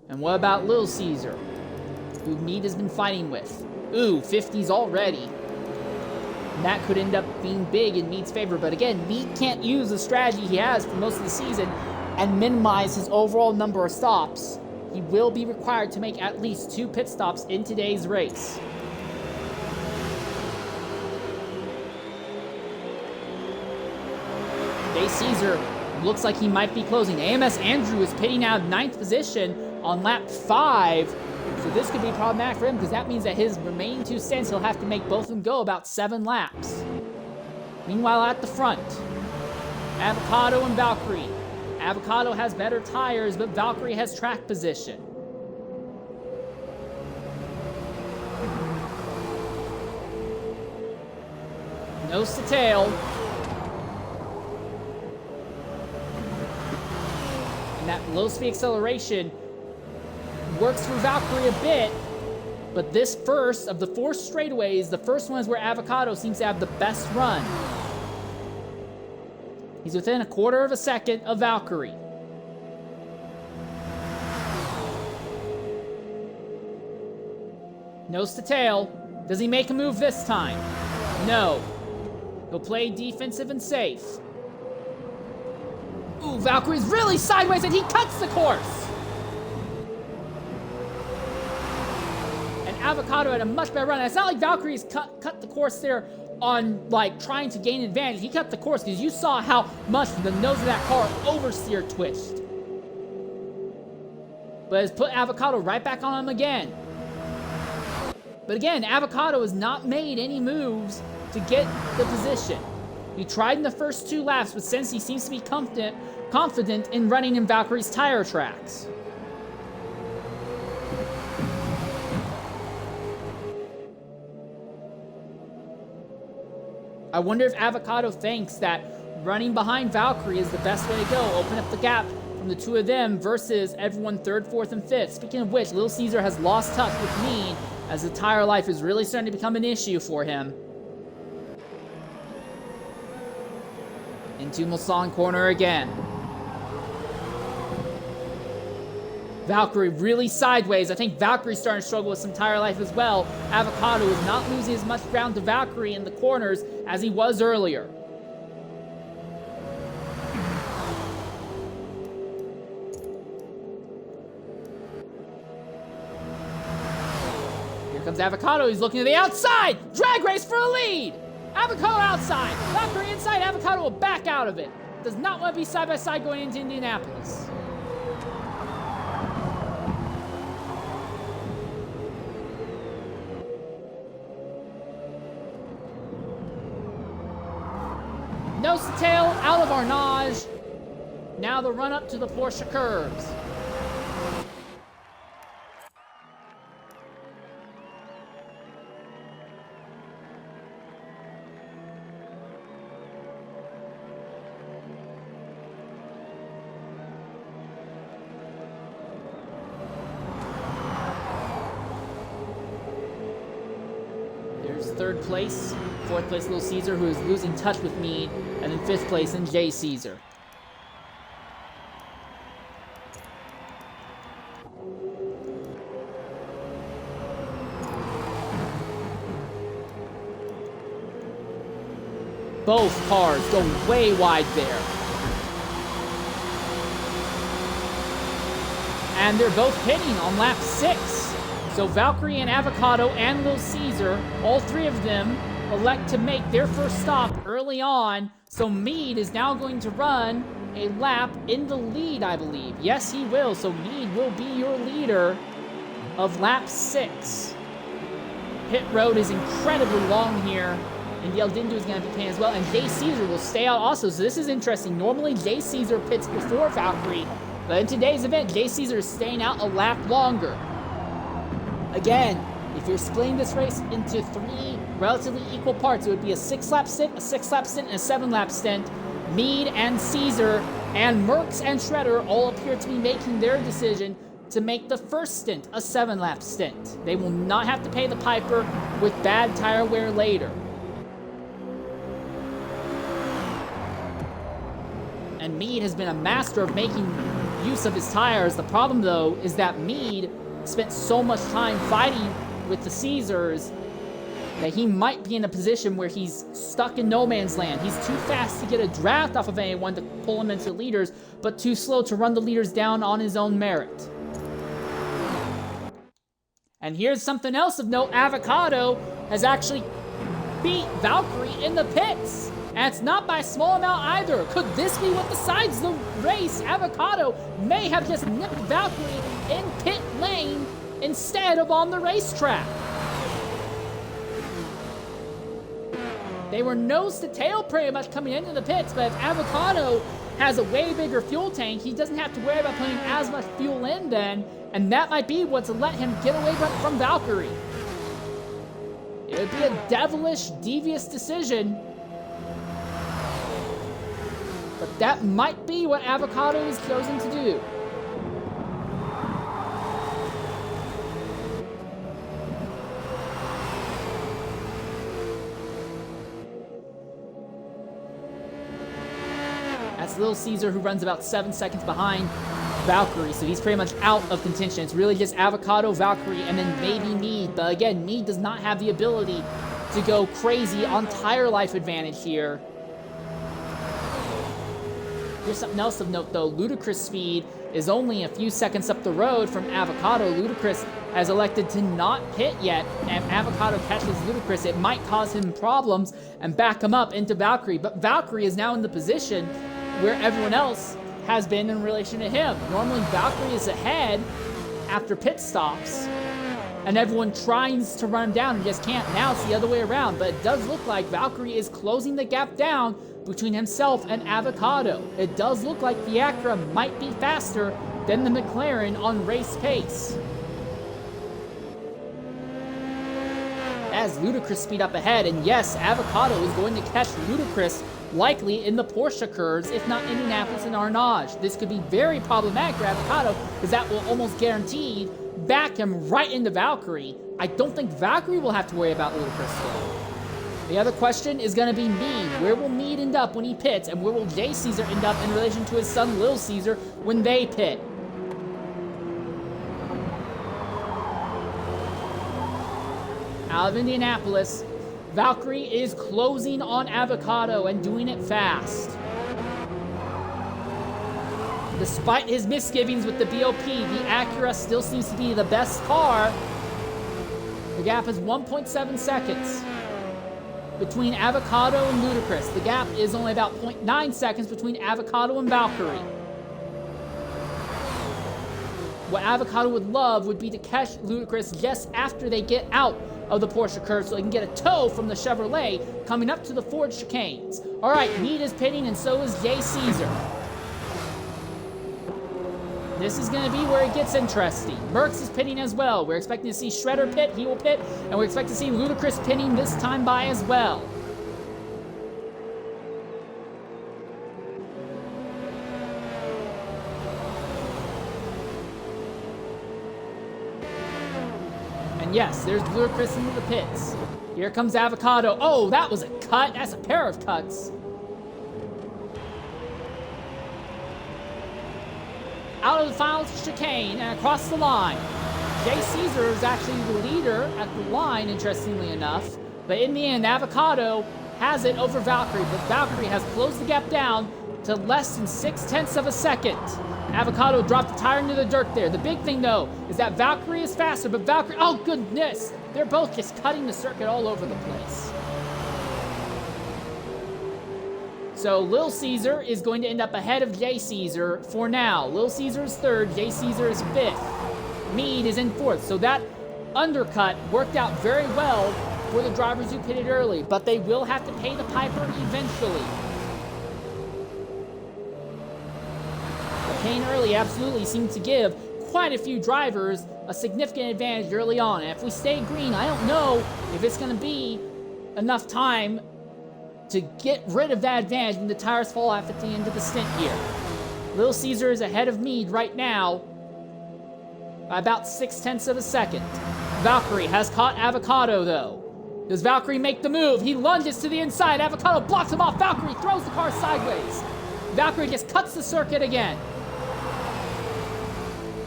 And what about Little Caesar, who Mead has been fighting with? Ooh, 50s already. And that could end up being big in Mead's favor. But again, Mead can't use the strategy he has for most of the season and minimize his overall number of stops. He will be required to make at least 2 pit stops in today's race. Jay Caesar looks like he might be closing. AMS Andrew is pitting out 9th position on lap 5. So this could be problematic for him because that means that his remaining 2 stints, he'll have to make both of them go about 7 laps. Meanwhile, at the front, Avocado and Valkyrie. Avocado has better tires, but Valkyrie has track position. Nose to tail. And that low speed acceleration works for Valkyrie a bit, but this first of the 4 straightaways, the first one is where Avocado seems to have the best run. He's within 1/4 of a second of Valkyrie. Nose to tail. Does he make a move this time? No. He'll play defensive and safe. Ooh, Valkyrie's really sideways and he cuts the course. And Avocado had a much better run. And it's not like Valkyrie's cut the course there on like trying to gain advantage. He cut the course because you saw how much the nose of that car oversteer twitched. But it's put Avocado right back on him again. But again, Avocado has not made any moves to get the position. He tried in the first 2 laps, but since he seems to be confident in running in Valkyrie's tire tracks. I wonder if Avocado thinks that running behind Valkyrie is the best way to go. Open up the gap from the 2 of them versus everyone 3rd, 4th, and 5th. Speaking of which, Little Caesar has lost touch with me as the tire life is really starting to become an issue for him. Into Mulsanne corner again. Valkyrie really sideways. I think Valkyrie's starting to struggle with some tire life as well. Avocado is not losing as much ground to Valkyrie in the corners as he was earlier. Here comes Avocado. He's looking to the outside. Drag race for a lead. Avocado outside. Valkyrie inside. Avocado will back out of it. Does not want to be side by side going into Indianapolis. Nose to tail, out of Arnage. Now the run up to the Porsche curves. There's 3rd place. 4th place, Little Caesar, who is losing touch with me, and then 5th place in Jay Caesar. Both cars go way wide there. And they're both hitting on lap 6. So Valkyrie and Avocado and Little Caesar, all 3 of them, elect to make their first stop early on. So Mead is now going to run a lap in the lead, I believe. Yes, he will. So Mead will be your leader of lap 6. Pit road is incredibly long here. And Yel Dindu is going to be paying as well. And Jay Caesar will stay out also. So this is interesting. Normally, Jay Caesar pits before Valkyrie. But in today's event, Jay Caesar is staying out a lap longer. Again, if you're splitting this race into 3 relatively equal parts, it would be a 6-lap stint, a 6-lap stint, and a 7-lap stint. Mead and Caesar and Merckx and Shredder all appear to be making their decision to make the first stint a 7-lap stint. They will not have to pay the piper with bad tire wear later. And Mead has been a master of making use of his tires. The problem, though, is that Mead spent so much time fighting with the Caesars that he might be in a position where he's stuck in no man's land. He's too fast to get a draft off of anyone to pull him into leaders, but too slow to run the leaders down on his own merit. And here's something else of note. Avocado has actually beat Valkyrie in the pits. And it's not by a small amount either. Could this be what decides the race? Avocado may have just nipped Valkyrie in pit lane instead of on the racetrack. They were nose to tail pretty much coming into the pits, but if Avocado has a way bigger fuel tank, he doesn't have to worry about putting as much fuel in then, and that might be what's let him get away from Valkyrie. It would be a devilish, devious decision, but that might be what Avocado is chosen to do. That's Little Caesar, who runs about 7 seconds behind Valkyrie, so he's pretty much out of contention. It's really just Avocado, Valkyrie, and then maybe Mead. But again, Mead does not have the ability to go crazy on tire life advantage here. Here's something else of note, though. Ludicrous speed is only a few seconds up the road from Avocado. Ludicrous has elected to not pit yet, and if Avocado catches Ludicrous, it might cause him problems and back him up into Valkyrie. But Valkyrie is now in the position where everyone else has been in relation to him. Normally, Valkyrie is ahead after pit stops, and everyone tries to run him down and just can't. Now it's the other way around, but it does look like Valkyrie is closing the gap down between himself and Avocado. It does look like the Acura might be faster than the McLaren on race pace. As Ludicrous speed up ahead, and yes, Avocado is going to catch Ludicrous likely in the Porsche curves, if not Indianapolis and Arnage. This could be very problematic for Avocado, because that will almost guaranteed back him right into Valkyrie. I don't think Valkyrie will have to worry about Ludicrous though. The other question is going to be Mead. Where will Mead end up when he pits, and where will Jay Caesar end up in relation to his son Lil Caesar when they pit? Out of Indianapolis, Valkyrie is closing on Avocado and doing it fast. Despite his misgivings with the BOP, the Acura still seems to be the best car. The gap is 1.7 seconds between Avocado and Ludicrous. The gap is only about 0.9 seconds between Avocado and Valkyrie. What Avocado would love would be to catch Ludicrous just after they get out of the Porsche curve so they can get a tow from the Chevrolet coming up to the Ford chicanes. All right, Mead is pitting and so is Jay Caesar. This is going to be where it gets interesting. Merckx is pitting as well. We're expecting to see Shredder pit, he will pit, and we're expecting to see Ludicrous pitting this time by as well. And yes, there's Ludicrous into the pits. Here comes Avocado. Oh, that was a cut. That's a pair of cuts. Out of the final chicane and across the line. Jay Caesar is actually the leader at the line, interestingly enough. But in the end, Avocado has it over Valkyrie. But Valkyrie has closed the gap down to less than 0.6 of a second. Avocado dropped the tire into the dirt there. The big thing, though, is that Valkyrie is faster. But Valkyrie, oh goodness, they're both just cutting the circuit all over the place. So Lil Caesar is going to end up ahead of Jay Caesar for now. Lil Caesar is third, Jay Caesar is fifth. Mead is in fourth. So that undercut worked out very well for the drivers who pitted early, but they will have to pay the piper eventually. The paying early absolutely seemed to give quite a few drivers a significant advantage early on. And if we stay green, I don't know if it's going to be enough time to get rid of that advantage when the tires fall off at the end of the stint here. Little Caesar is ahead of Mead right now by about 0.6 of a second. Valkyrie has caught Avocado though. Does Valkyrie make the move? He lunges to the inside. Avocado blocks him off. Valkyrie throws the car sideways. Valkyrie just cuts the circuit again.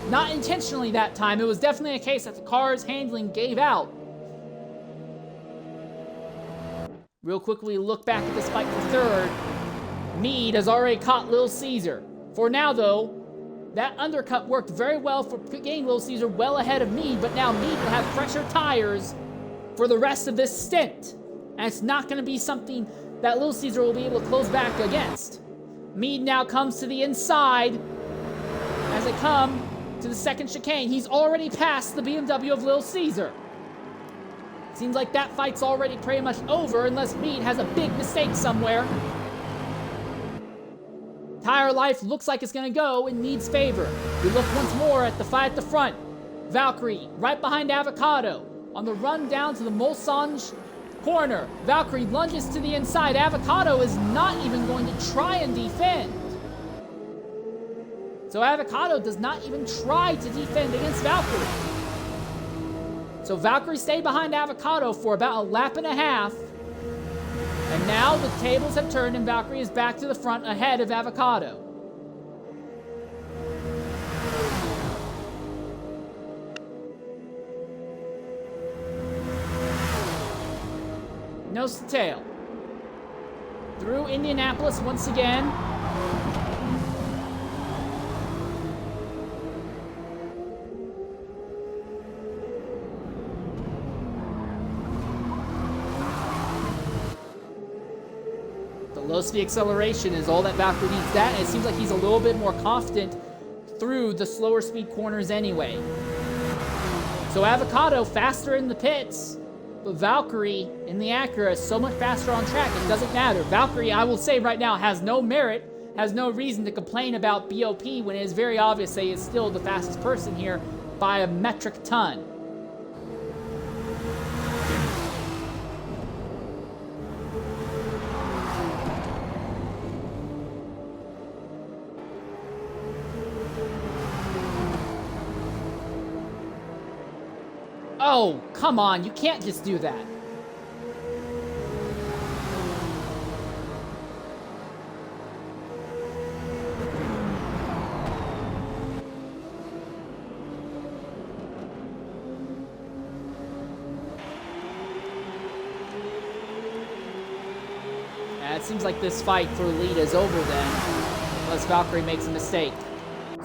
Not intentionally that time. It was definitely a case that the car's handling gave out. Real quickly, look back at this fight for third. Mead has already caught Lil Caesar. For now, though, that undercut worked very well for getting Lil Caesar well ahead of Mead, but now Mead will have fresher tires for the rest of this stint. And it's not going to be something that Little Caesar will be able to close back against. Mead now comes to the inside as they come to the second chicane. He's already passed the BMW of Little Caesar. Seems like that fight's already pretty much over unless Mead has a big mistake somewhere. Tire life looks like it's going to go in Mead's favor. We look once more at the fight at the front. Valkyrie right behind Avocado on the run down to the Mulsange corner. Valkyrie lunges to the inside. Avocado is not even going to try and defend. So Avocado does not even try to defend against Valkyrie. So Valkyrie stayed behind Avocado for about a lap and a half. And now the tables have turned and Valkyrie is back to the front ahead of Avocado. Nose to tail. Through Indianapolis once again. The low speed acceleration is all that Valkyrie needs. That, it seems like he's a little bit more confident through the slower speed corners anyway. So Avocado faster in the pits. But Valkyrie in the Acura is so much faster on track, it doesn't matter. Valkyrie, I will say right now, has no merit, has no reason to complain about BOP when it is very obvious that he is still the fastest person here by a metric ton. Oh, come on, you can't just do that. It seems like this fight for the lead is over then, unless Valkyrie makes a mistake.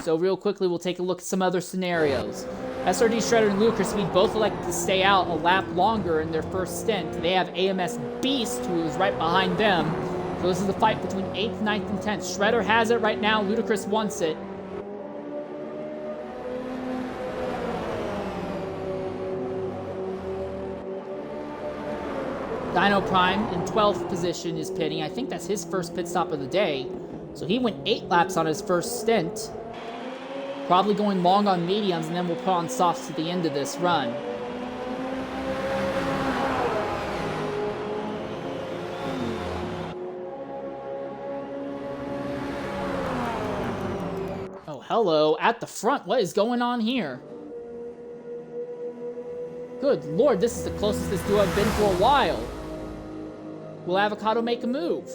So real quickly, we'll take a look at some other scenarios. SRD Shredder and Ludicrous Speed both elect to stay out a lap longer in their first stint. They have AMS Beast, who is right behind them. So this is the fight between 8th, 9th, and 10th. Shredder has it right now. Ludicrous wants it. Dino Prime in 12th position is pitting. I think that's his first pit stop of the day. So he went 8 laps on his first stint. Probably going long on mediums, and then we'll put on softs at the end of this run. Oh, hello. At the front, what is going on here? Good lord, this is the closest this duo have been for a while. Will Avocado make a move?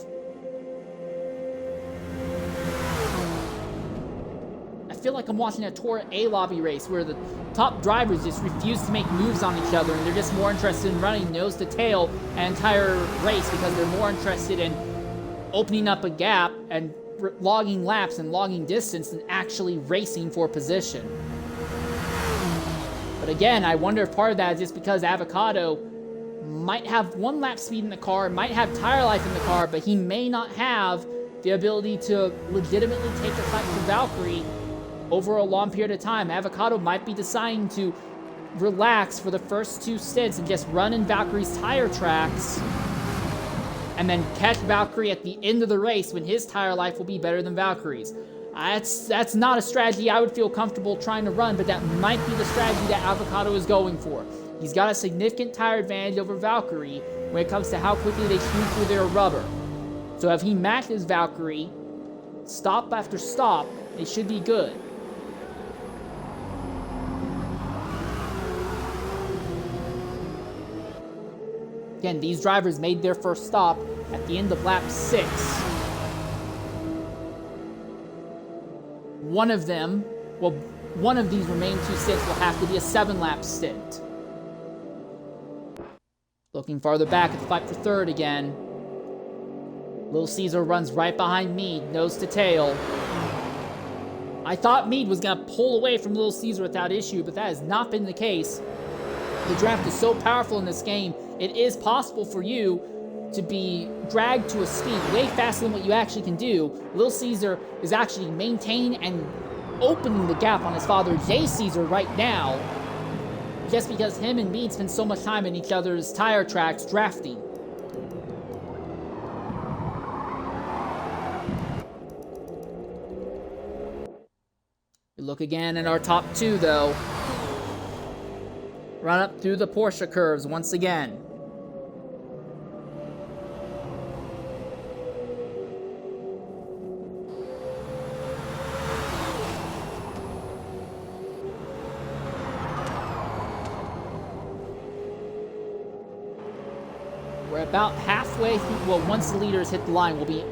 I feel like I'm watching a Tour A lobby race where the top drivers just refuse to make moves on each other and they're just more interested in running nose to tail an entire race because they're more interested in opening up a gap and logging laps and logging distance than actually racing for position. But again, I wonder if part of that is just because Avocado might have 1 lap speed in the car, might have tire life in the car, but he may not have the ability to legitimately take a fight to Valkyrie over a long period of time. Avocado might be deciding to relax for the first 2 stints and just run in Valkyrie's tire tracks and then catch Valkyrie at the end of the race when his tire life will be better than Valkyrie's. That's not a strategy I would feel comfortable trying to run, but that might be the strategy that Avocado is going for. He's got a significant tire advantage over Valkyrie when it comes to how quickly they chew through their rubber. So if he matches Valkyrie, stop after stop, it should be good. Again, these drivers made their first stop at the end of lap 6. One of these remaining 2 stints will have to be a 7-lap stint. Looking farther back at the fight for third again. Little Caesar runs right behind Mead, nose to tail. I thought Mead was going to pull away from Little Caesar without issue, but that has not been the case. The draft is so powerful in this game, it is possible for you to be dragged to a speed way faster than what you actually can do, Little Caesar is actually maintaining and opening the gap on his father, J. Caesar, right now, just because him and Mead spend so much time in each other's tire tracks drafting. We look again at our top two, though. Run up through the Porsche curves once again. We're about halfway through, well, once the leaders hit the line, we'll be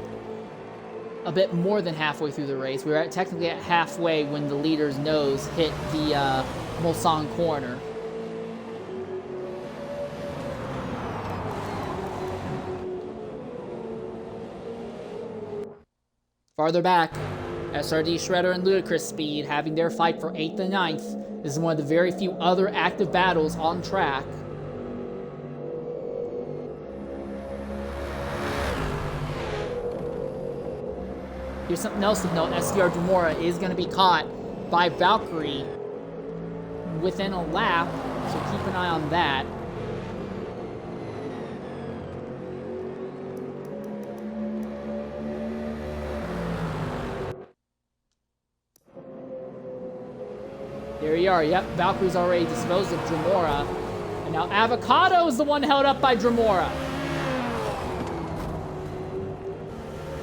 a bit more than halfway through the race. We're technically at halfway when the leader's nose hit the Mulsanne corner. Farther back, SRD Shredder and Ludicrous Speed having their fight for 8th and 9th. This is one of the very few other active battles on track. Here's something else to note. SDR Dremora is going to be caught by Valkyrie within a lap, so keep an eye on that. There you are. Yep, Valkyrie's already disposed of Dremora. And now Avocado is the one held up by Dremora.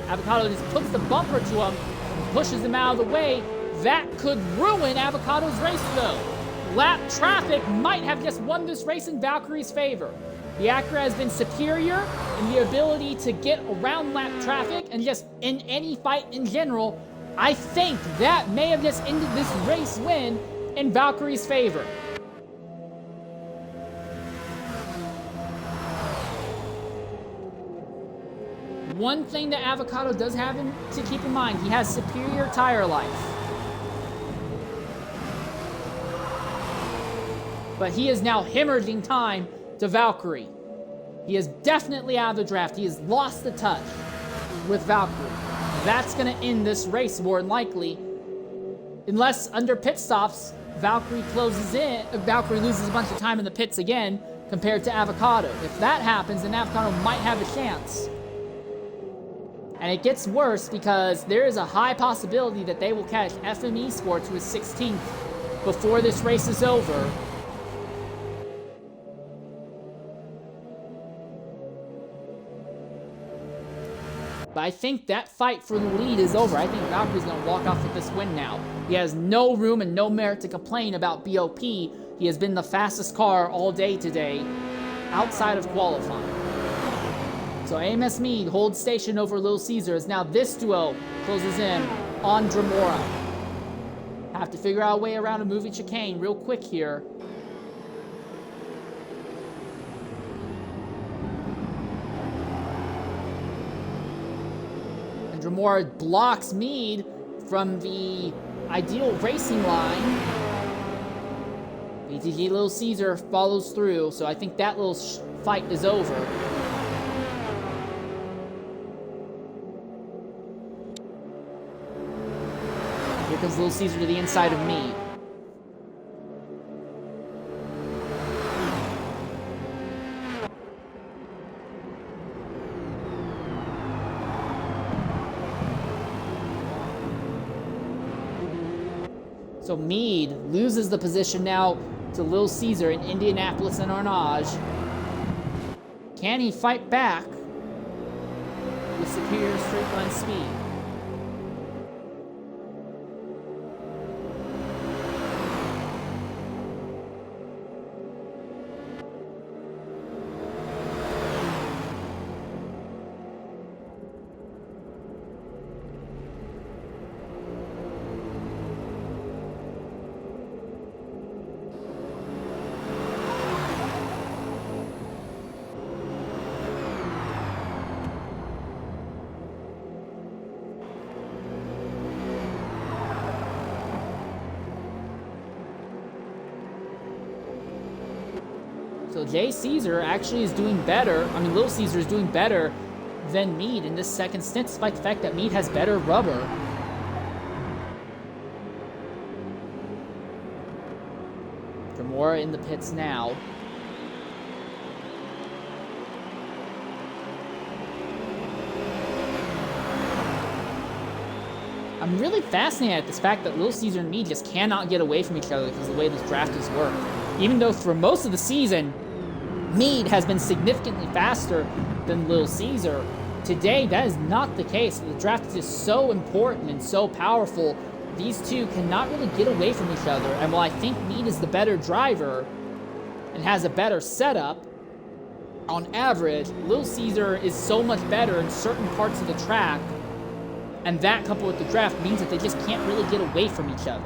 Avocado just puts the bumper to him and pushes him out of the way. That could ruin Avocado's race, though. Lap traffic might have just won this race in Valkyrie's favor. The Acura has been superior in the ability to get around lap traffic and just in any fight in general. I think that may have just ended this race win in Valkyrie's favor. One thing that Avocado does have to keep in mind, he has superior tire life. But he is now hemorrhaging time to Valkyrie. He is definitely out of the draft. He has lost the touch with Valkyrie. That's going to end this race more than likely. Unless under pit stops, Valkyrie closes in. Valkyrie loses a bunch of time in the pits again compared to Avocado. If that happens, then Avocado might have a chance. And it gets worse because there is a high possibility that they will catch FM Esports, who is 16th, before this race is over. But I think that fight for the lead is over. I think Valkyrie's going to walk off with this win now. He has no room and no merit to complain about BOP. He has been the fastest car all day today, outside of qualifying. So AMS Mead holds station over Little Caesar as now this duo closes in on Dremora. Have to figure out a way around a moving chicane real quick here. And Dremora blocks Mead from the ideal racing line. BTG Little Caesar follows through, so I think that little fight is over. Here comes Little Caesar to the inside of Mead. So Mead loses the position now to Little Caesar in Indianapolis and Arnage. Can he fight back with superior straight line speed? So Jay Caesar actually is doing better. I mean, Little Caesar is doing better than Mead in this second stint, despite the fact that Mead has better rubber. Gamora in the pits now. I'm really fascinated at this fact that Little Caesar and Mead just cannot get away from each other because of the way this draft has worked. Even though for most of the season, Mead has been significantly faster than Little Caesar, today that is not the case. The draft is just so important and so powerful. These two cannot really get away from each other. And while I think Mead is the better driver and has a better setup, on average, Little Caesar is so much better in certain parts of the track. And that, coupled with the draft, means that they just can't really get away from each other.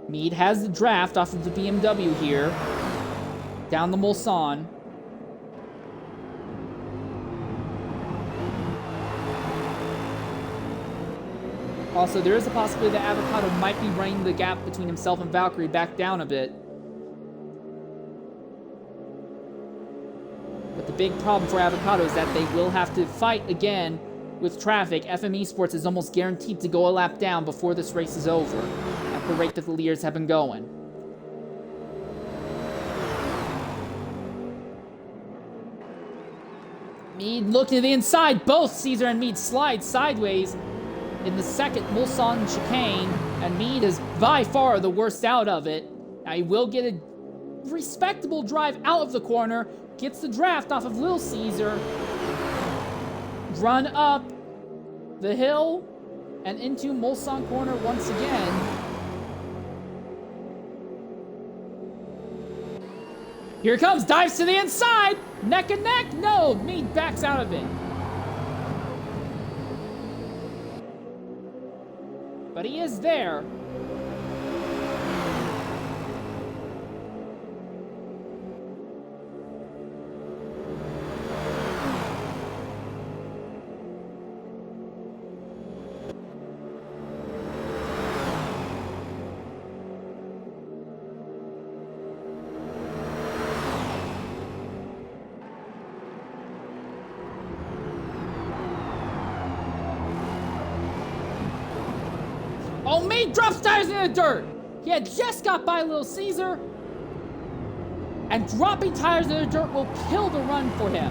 Mead has the draft off of the BMW here, down the Mulsanne. Also, there is a possibility that Avocado might be running the gap between himself and Valkyrie back down a bit. But the big problem for Avocado is that they will have to fight again with traffic. FM Esports is almost guaranteed to go a lap down before this race is over, at the rate that the leaders have been going. Mead looking to the inside. Both Caesar and Mead slide sideways in the second Mulsanne chicane, and Mead is by far the worst out of it. Now he will get a respectable drive out of the corner, gets the draft off of Little Caesar, run up the hill, and into Mulsanne corner once again. Here it comes, dives to the inside, neck and neck, no, Mead backs out of it. But he is there. Oh, Mead drops tires in the dirt. He had just got by Little Caesar, and dropping tires in the dirt will kill the run for him.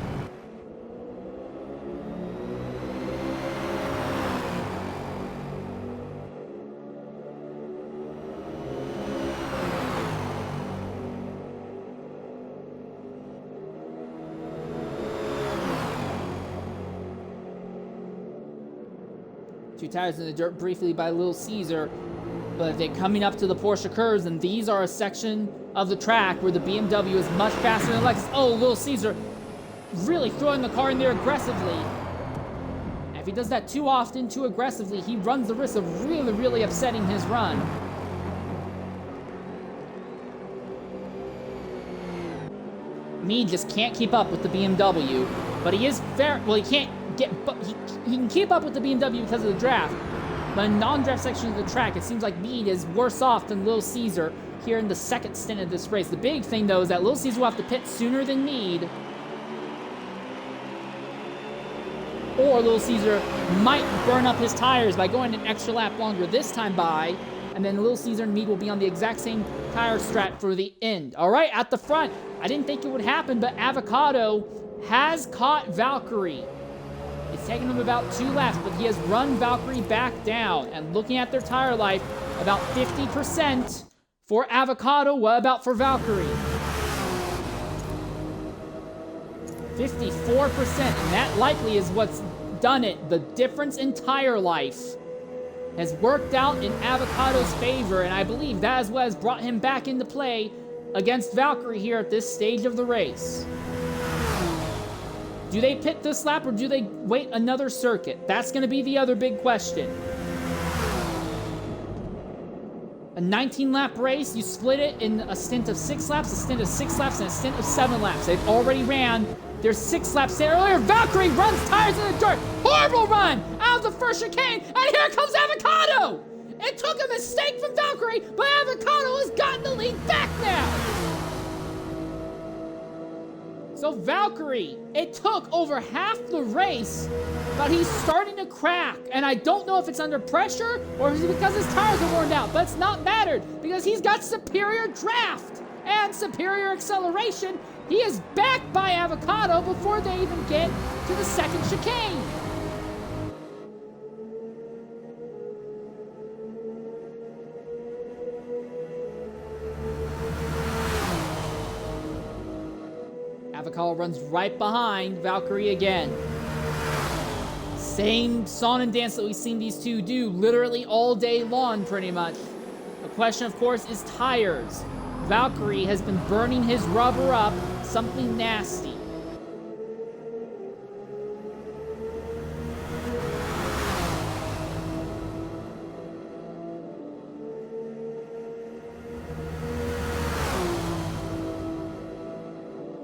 Two tires in the dirt briefly by Little Caesar, but they're coming up to the Porsche curves, and these are a section of the track where the BMW is much faster than Lexus. Oh, Little Caesar really throwing the car in there aggressively. And if he does that too often, too aggressively, he runs the risk of really upsetting his run. Mead just can't keep up with the BMW, but he is fair. Well, he can't get, but he can keep up with the BMW because of the draft. But in non-draft section of the track, it seems like Mead is worse off than Little Caesar here in the second stint of this race. The big thing, though, is that Little Caesar will have to pit sooner than Mead, or Little Caesar might burn up his tires by going an extra lap longer this time by, and then Little Caesar and Mead will be on the exact same tire strat for the end. All right, at the front, I didn't think it would happen, but Avocado has caught Valkyrie. It's taken him about 2 laps, but he has run Valkyrie back down. And looking at their tire life, about 50% for Avocado. What about for Valkyrie? 54%, and that likely is what's done it. The difference in tire life has worked out in Avocado's favor, and I believe that is what has brought him back into play against Valkyrie here at this stage of the race. Do they pit this lap or do they wait another circuit? That's going to be the other big question. A 19-lap race, you split it in a stint of 6 laps, a stint of 6 laps, and a stint of 7 laps. They've already ran their 6 laps earlier. Valkyrie runs tires in the dirt. Horrible run out of the first chicane, and here comes Avocado. It took a mistake from Valkyrie, but Avocado has gotten the lead back now. So Valkyrie, it took over half the race, but he's starting to crack. And I don't know if it's under pressure or is it because his tires are worn out, but it's not mattered because he's got superior draft and superior acceleration. He is backed by Avocado before they even get to the second chicane. Avocado runs right behind Valkyrie again. Same song and dance that we've seen these two do literally all day long, pretty much. The question, of course, is tires. Valkyrie has been burning his rubber up, something nasty.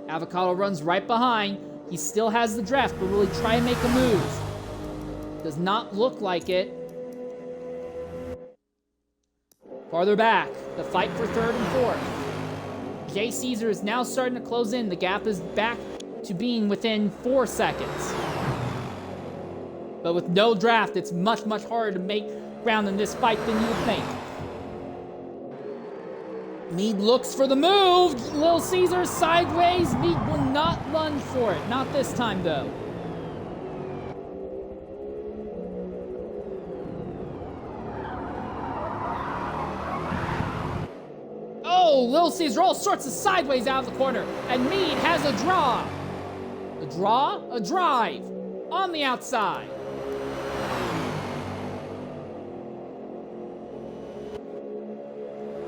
Avocado runs right behind. He still has the draft, but will he try and make a move? Does not look like it. Farther back, the fight for third and fourth. Jay Caesar is now starting to close in. The gap is back to being within 4 seconds. But with no draft, it's much, much harder to make ground in this fight than you would think. Mead looks for the move. Little Caesar sideways. Mead will not lunge for it. Not this time, though. Oh, Little Caesar all sorts of sideways out of the corner. And Mead has a draw. A draw? A drive. On the outside.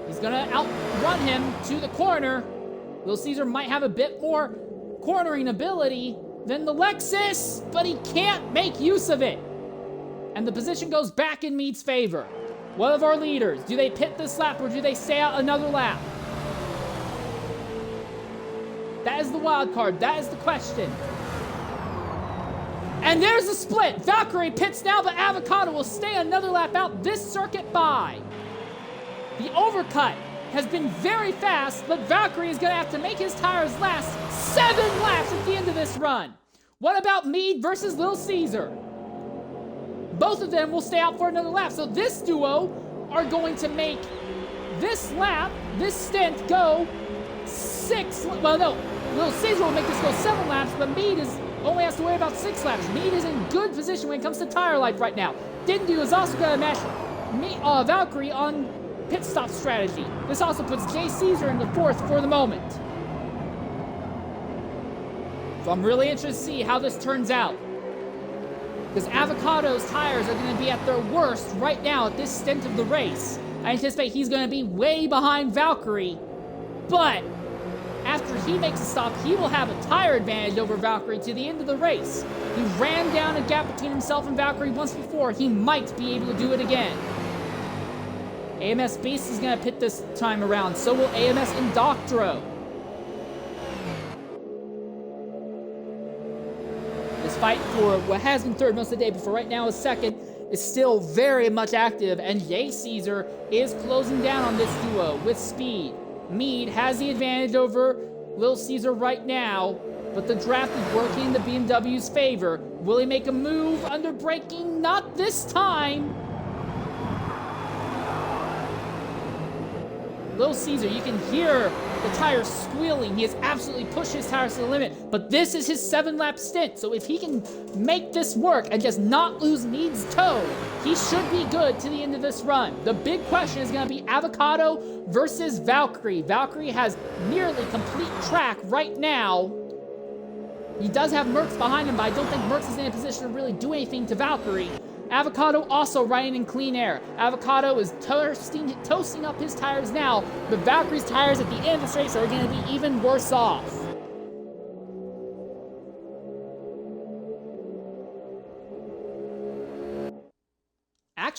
He's gonna outrun him to the corner. Little Caesar might have a bit more cornering ability than the Lexus, but he can't make use of it. And the position goes back in Mead's favor. What of our leaders? Do they pit this lap or do they stay out another lap? That is the wild card. That is the question. And there's the split. Valkyrie pits now, but Avocado will stay another lap out this circuit by. The overcut has been very fast, but Valkyrie is going to have to make his tires last 7 laps at the end of this run. What about Mead versus Little Caesar? Both of them will stay out for another lap. So this duo are going to make this lap, this stint, go 6. Well, no, Little Caesar will make this go 7 laps, but Mead only has to worry about 6 laps. Mead is in good position when it comes to tire life right now. Didn't is also going to match Valkyrie on pit stop strategy. This also puts Jay Caesar in the 4th for the moment. So I'm really interested to see how this turns out. Because Avocado's tires are going to be at their worst right now at this stint of the race. I anticipate he's going to be way behind Valkyrie. But after he makes a stop, he will have a tire advantage over Valkyrie to the end of the race. He ran down a gap between himself and Valkyrie once before. He might be able to do it again. AMS Beast is going to pit this time around. So will AMS Indoctro. This fight for what has been third most of the day, but for right now is second, is still very much active. And Jay Caesar is closing down on this duo with speed. Mead has the advantage over Little Caesar right now, but the draft is working in the BMW's favor. Will he make a move under braking? Not this time. Little Caesar, you can hear the tires squealing. He has absolutely pushed his tires to the limit, but this is his 7-lap stint, so if he can make this work and just not lose Mead's toe, he should be good to the end of this run. The big question is going to be Avocado versus Valkyrie. Valkyrie has nearly complete track right now. He does have Merckx behind him, but I don't think Merckx is in a position to really do anything to Valkyrie. Avocado also riding in clean air. Avocado is toasting up his tires now, but Valkyrie's tires at the end of this race are going to be even worse off.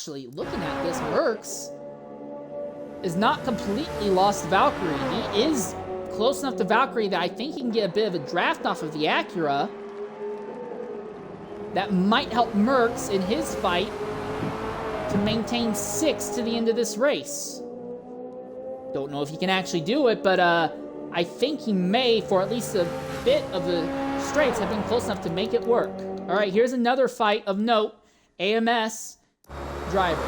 actually, looking at this, Merckx is not completely lost to Valkyrie. He is close enough to Valkyrie that I think he can get a bit of a draft off of the Acura. That might help Merckx in his fight to maintain 6th to the end of this race. Don't know if he can actually do it, but I think he may, for at least a bit of the straights, have been close enough to make it work. All right, here's another fight of note. AMS drivers.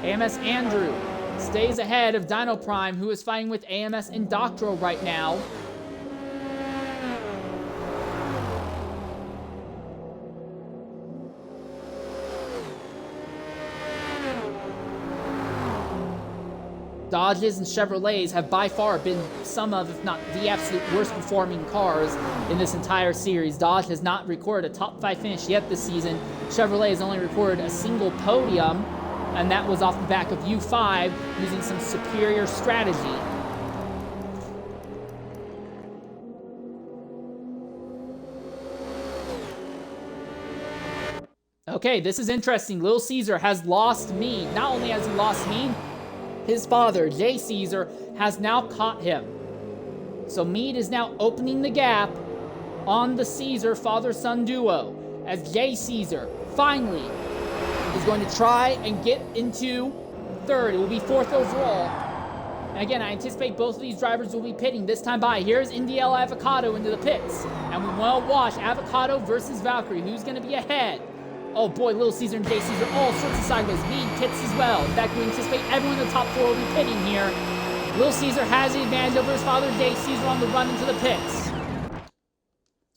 AMS Andrew stays ahead of Dino Prime, who is fighting with AMS Indoctro right now. Dodges and Chevrolets have by far been some of, if not the absolute worst performing cars in this entire series. Dodge has not recorded a top 5 finish yet this season. Chevrolet has only recorded a single podium, and that was off the back of U5 using some superior strategy. Okay, this is interesting. Little Caesar has lost Mead. Not only has he lost Mead, his father, Jay Caesar, has now caught him. So Mead is now opening the gap on the Caesar father-son duo, as Jay Caesar finally is going to try and get into 3rd. It will be 4th overall. And again, I anticipate both of these drivers will be pitting this time by. Here's NDL Avocado into the pits. And we want to watch Avocado versus Valkyrie. Who's going to be ahead? Oh boy, Little Caesar and Jay Caesar all sorts of sideways. Mead pits as well. In fact, we anticipate everyone in the top 4 will be pitting here. Little Caesar has the advantage over his father, Jay Caesar, on the run into the pits.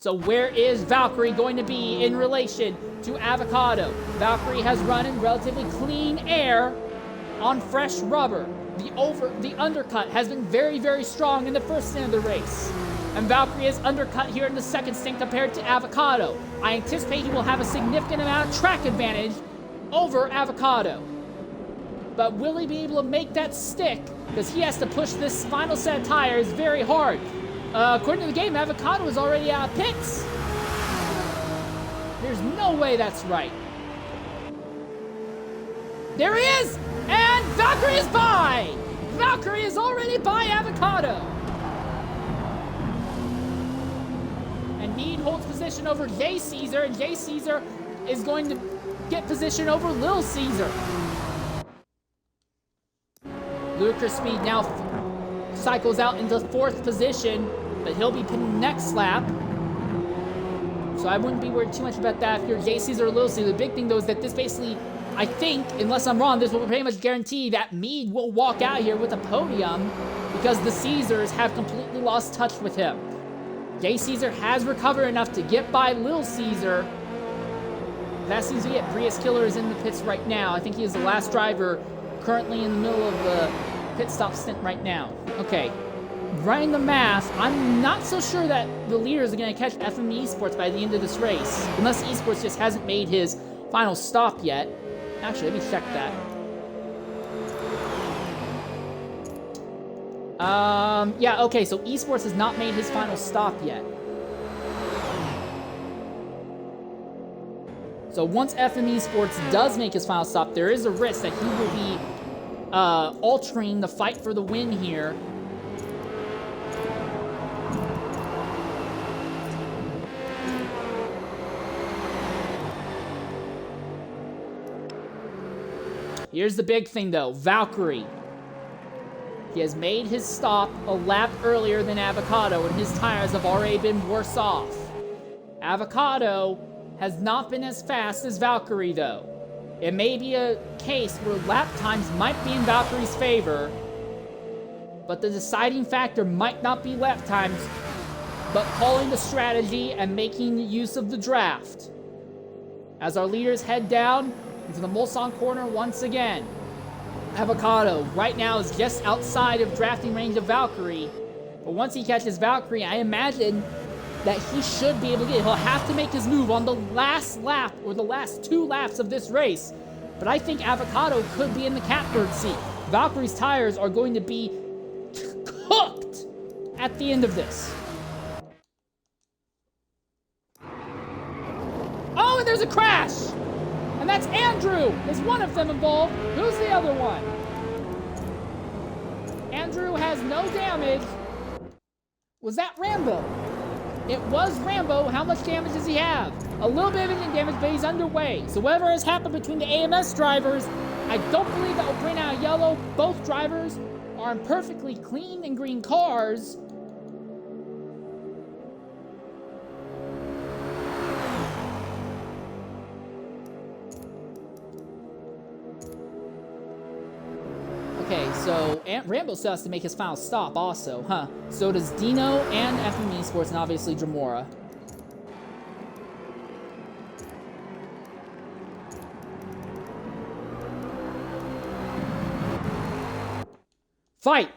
So where is Valkyrie going to be in relation to Avocado? Valkyrie has run in relatively clean air on fresh rubber. The undercut has been very, very strong in the first stint of the race. And Valkyrie is undercut here in the second stint compared to Avocado. I anticipate he will have a significant amount of track advantage over Avocado. But will he be able to make that stick? Because he has to push this final set of tires very hard. According to the game, Avocado is already out of pits. There's no way that's right. There he is! And Valkyrie is by! Valkyrie is already by Avocado. And Mead holds position over Jay Caesar, and Jay Caesar is going to get position over Lil Caesar. Ludicrous Speed now cycles out into 4th position, but he'll be pinning next lap. So I wouldn't be worried too much about that if you're Jay Caesar or Lil Caesar. The big thing, though, is that this basically, I think, unless I'm wrong, this will pretty much guarantee that Mead will walk out here with a podium because the Caesars have completely lost touch with him. Jay Caesar has recovered enough to get by Lil Caesar. That seems to be it. Prius Killer is in the pits right now. I think he is the last driver currently in the middle of the pit stop stint right now. Okay, running the math, I'm not so sure that the leaders are going to catch FM Esports by the end of this race, unless Esports just hasn't made his final stop yet. Actually, let me check that. Yeah, okay, so Esports has not made his final stop yet. So once FM Esports does make his final stop, there is a risk that he will be altering the fight for the win here. Here's the big thing, though. Valkyrie. He has made his stop a lap earlier than Avocado, and his tires have already been worse off. Avocado has not been as fast as Valkyrie, though. It may be a case where lap times might be in Valkyrie's favor, but the deciding factor might not be lap times, but calling the strategy and making use of the draft. As our leaders head down into the Mulsanne corner once again, Avocado right now is just outside of drafting range of Valkyrie, but once he catches Valkyrie, I imagine that he should be able to get it. He'll have to make his move on the last lap or the last 2 laps of this race, but I think Avocado could be in the catbird seat. Valkyrie's tires are going to be cooked at the end of this. Oh, and there's a crash! And That's Andrew! Is one of them involved? Who's the other one? Andrew has no damage. Was that Rambo? It was Rambo. How much damage does he have? A little bit of engine damage, but he's underway. So whatever has happened between the AMS drivers, I don't believe that will bring out yellow. Both drivers are in perfectly clean and green cars. Okay, so Rambo still has to make his final stop also, huh? So does Dino and FME Sports and obviously Dramora. Fight!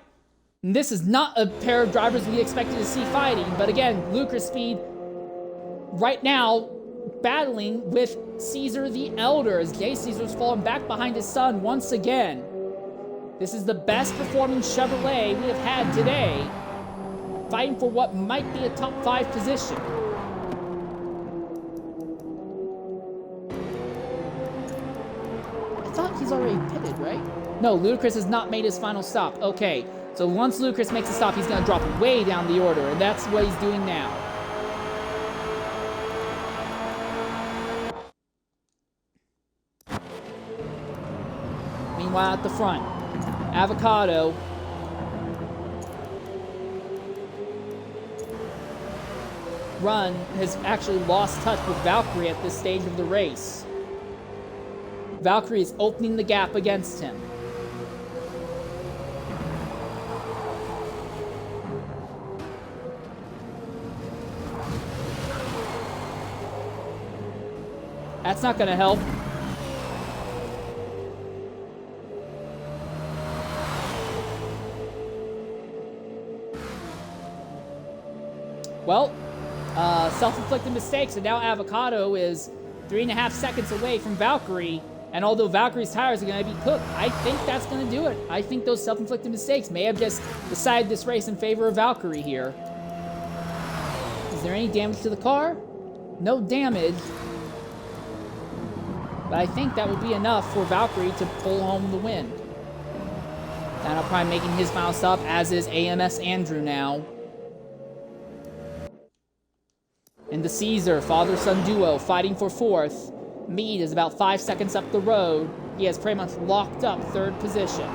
And this is not a pair of drivers we expected to see fighting, but again, Lucas Speed right now battling with Caesar the Elder as Jay Caesar's fallen back behind his son once again. This is the best performing Chevrolet we have had today, fighting for what might be a top 5 position. I thought he's already pitted, right? No, Ludacris has not made his final stop. Okay, so once Ludacris makes a stop, he's going to drop way down the order, and that's what he's doing now. Meanwhile, at the front, Avocado Run has actually lost touch with Valkyrie at this stage of the race. Valkyrie is opening the gap against him. That's not going to help. Well, self-inflicted mistakes, and now Avocado is 3.5 seconds away from Valkyrie. And although Valkyrie's tires are going to be cooked, I think that's going to do it. I think those self-inflicted mistakes may have just decided this race in favor of Valkyrie here. Is there any damage to the car? No damage. But I think that would be enough for Valkyrie to pull home the win. Dino Prime making his final stop, as is AMS Andrew now. And the Caesar father-son duo fighting for 4th. Meade is about 5 seconds up the road. He has pretty much locked up 3rd position.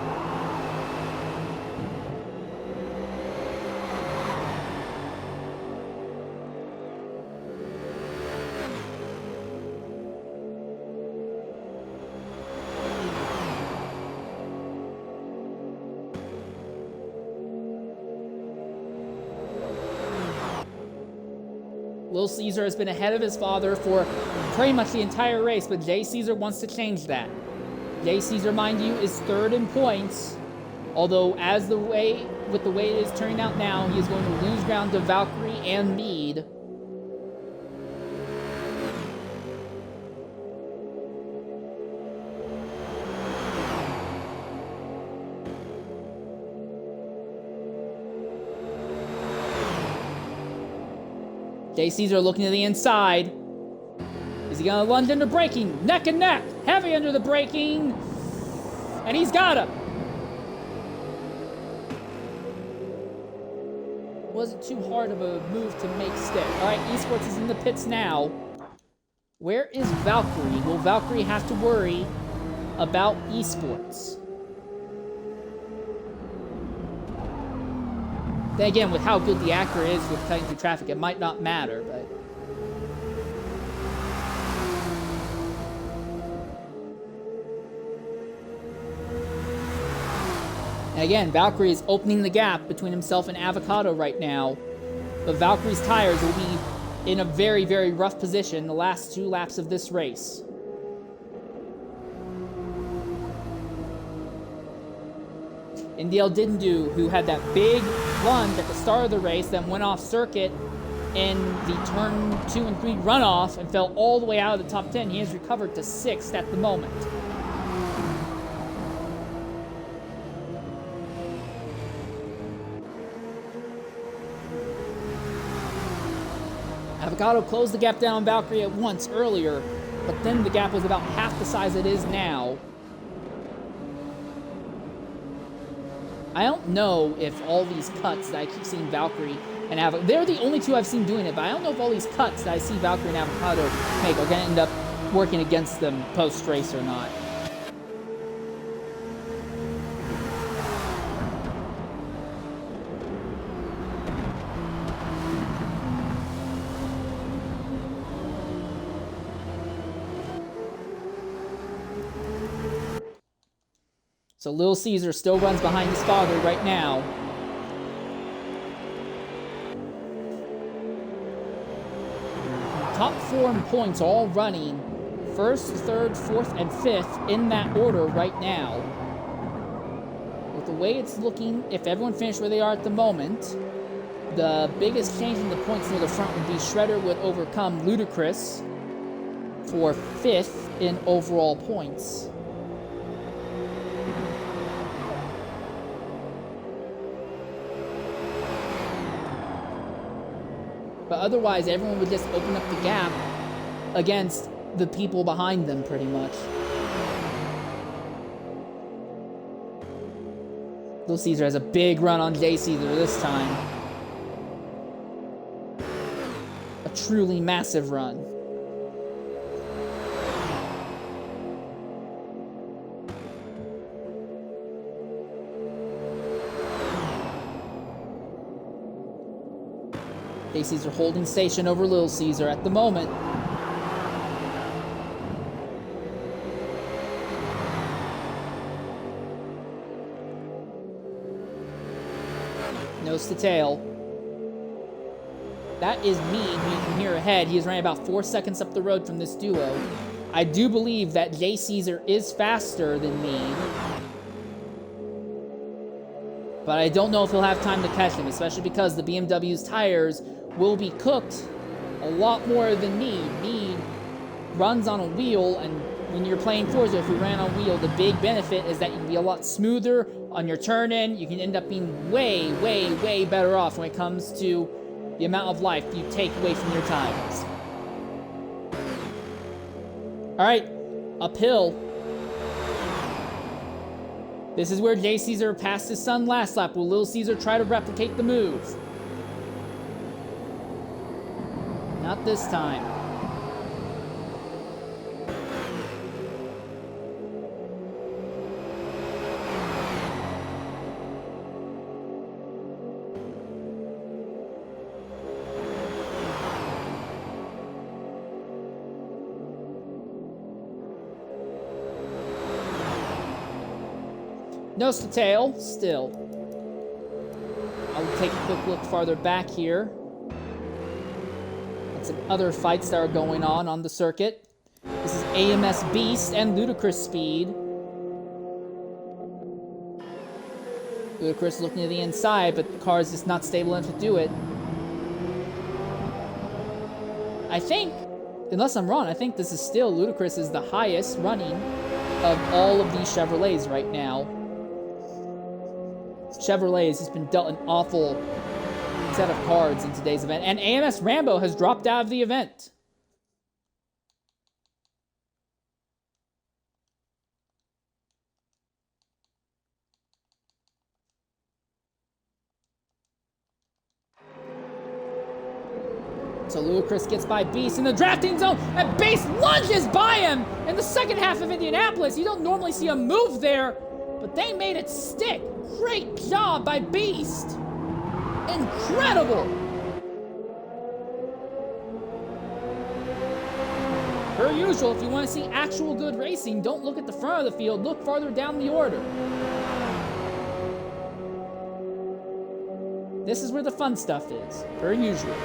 Little Caesar has been ahead of his father for pretty much the entire race, but Jay Caesar wants to change that. Jay Caesar, mind you, is 3rd in points, although with the way it is turning out now, he is going to lose ground to Valkyrie and Meade. Jay Caesar looking to the inside. Is he going to lunge into braking? Neck and neck. Heavy under the braking. And he's got him. Wasn't too hard of a move to make stick. All right, Esports is in the pits now. Where is Valkyrie? Will Valkyrie have to worry about Esports? Then again, with how good the Acura is with cutting through traffic, it might not matter, but... And again, Valkyrie is opening the gap between himself and Avocado right now. But Valkyrie's tires will be in a very, very rough position the last 2 laps of this race. Indiel Dindu, who had that big lunge at the start of the race, then went off circuit in the turn 2 and 3 runoff and fell all the way out of the top 10. He has recovered to 6th at the moment. Avocado closed the gap down on Valkyrie at once earlier, but then the gap was about half the size it is now. I don't know if all these cuts that I keep seeing Valkyrie and Avocado, they're the only two I've seen doing it, but I don't know if all these cuts that I see Valkyrie and Avocado make are going to end up working against them post-race or not. So Little Caesar still runs behind his father right now. Top 4 in points all running first, third, fourth, and fifth in that order right now. With the way it's looking, if everyone finished where they are at the moment, the biggest change in the points near the front would be Shredder would overcome Ludacris for fifth in overall points. But otherwise, everyone would just open up the gap against the people behind them, pretty much. Little Caesar has a big run on J Caesar this time. A truly massive run. J Caesar holding station over Little Caesar at the moment. Nose to tail. That is Mead, who you can hear ahead. He is running about 4 seconds up the road from this duo. I do believe that J Caesar is faster than Mead. But I don't know if he'll have time to catch him, especially because the BMW's tires will be cooked a lot more than Mead. Mead runs on a wheel, and when you're playing Forza, if you ran on a wheel, the big benefit is that you can be a lot smoother on your turn-in. You can end up being way, way, way better off when it comes to the amount of life you take away from your tires. All right, uphill. This is where J Caesar passed his son last lap. Will Little Caesar try to replicate the move? Not this time. Nose to tail, still. I'll take a quick look farther back here at some other fights that are going on the circuit. This is AMS Beast and Ludacris Speed. Ludacris looking to the inside, but the car is just not stable enough to do it. I think, unless I'm wrong, I think this is still Ludacris is the highest running of all of these Chevrolets right now. Chevrolet has just been dealt an awful set of cards in today's event. And AMS Rambo has dropped out of the event. So Ludacris gets by Beast in the drafting zone, and Beast lunges by him in the second half of Indianapolis. You don't normally see a move there, but they made it stick. Great job by Beast. Incredible. Per usual, if you want to see actual good racing, don't look at the front of the field, look farther down the order. This is where the fun stuff is, per usual.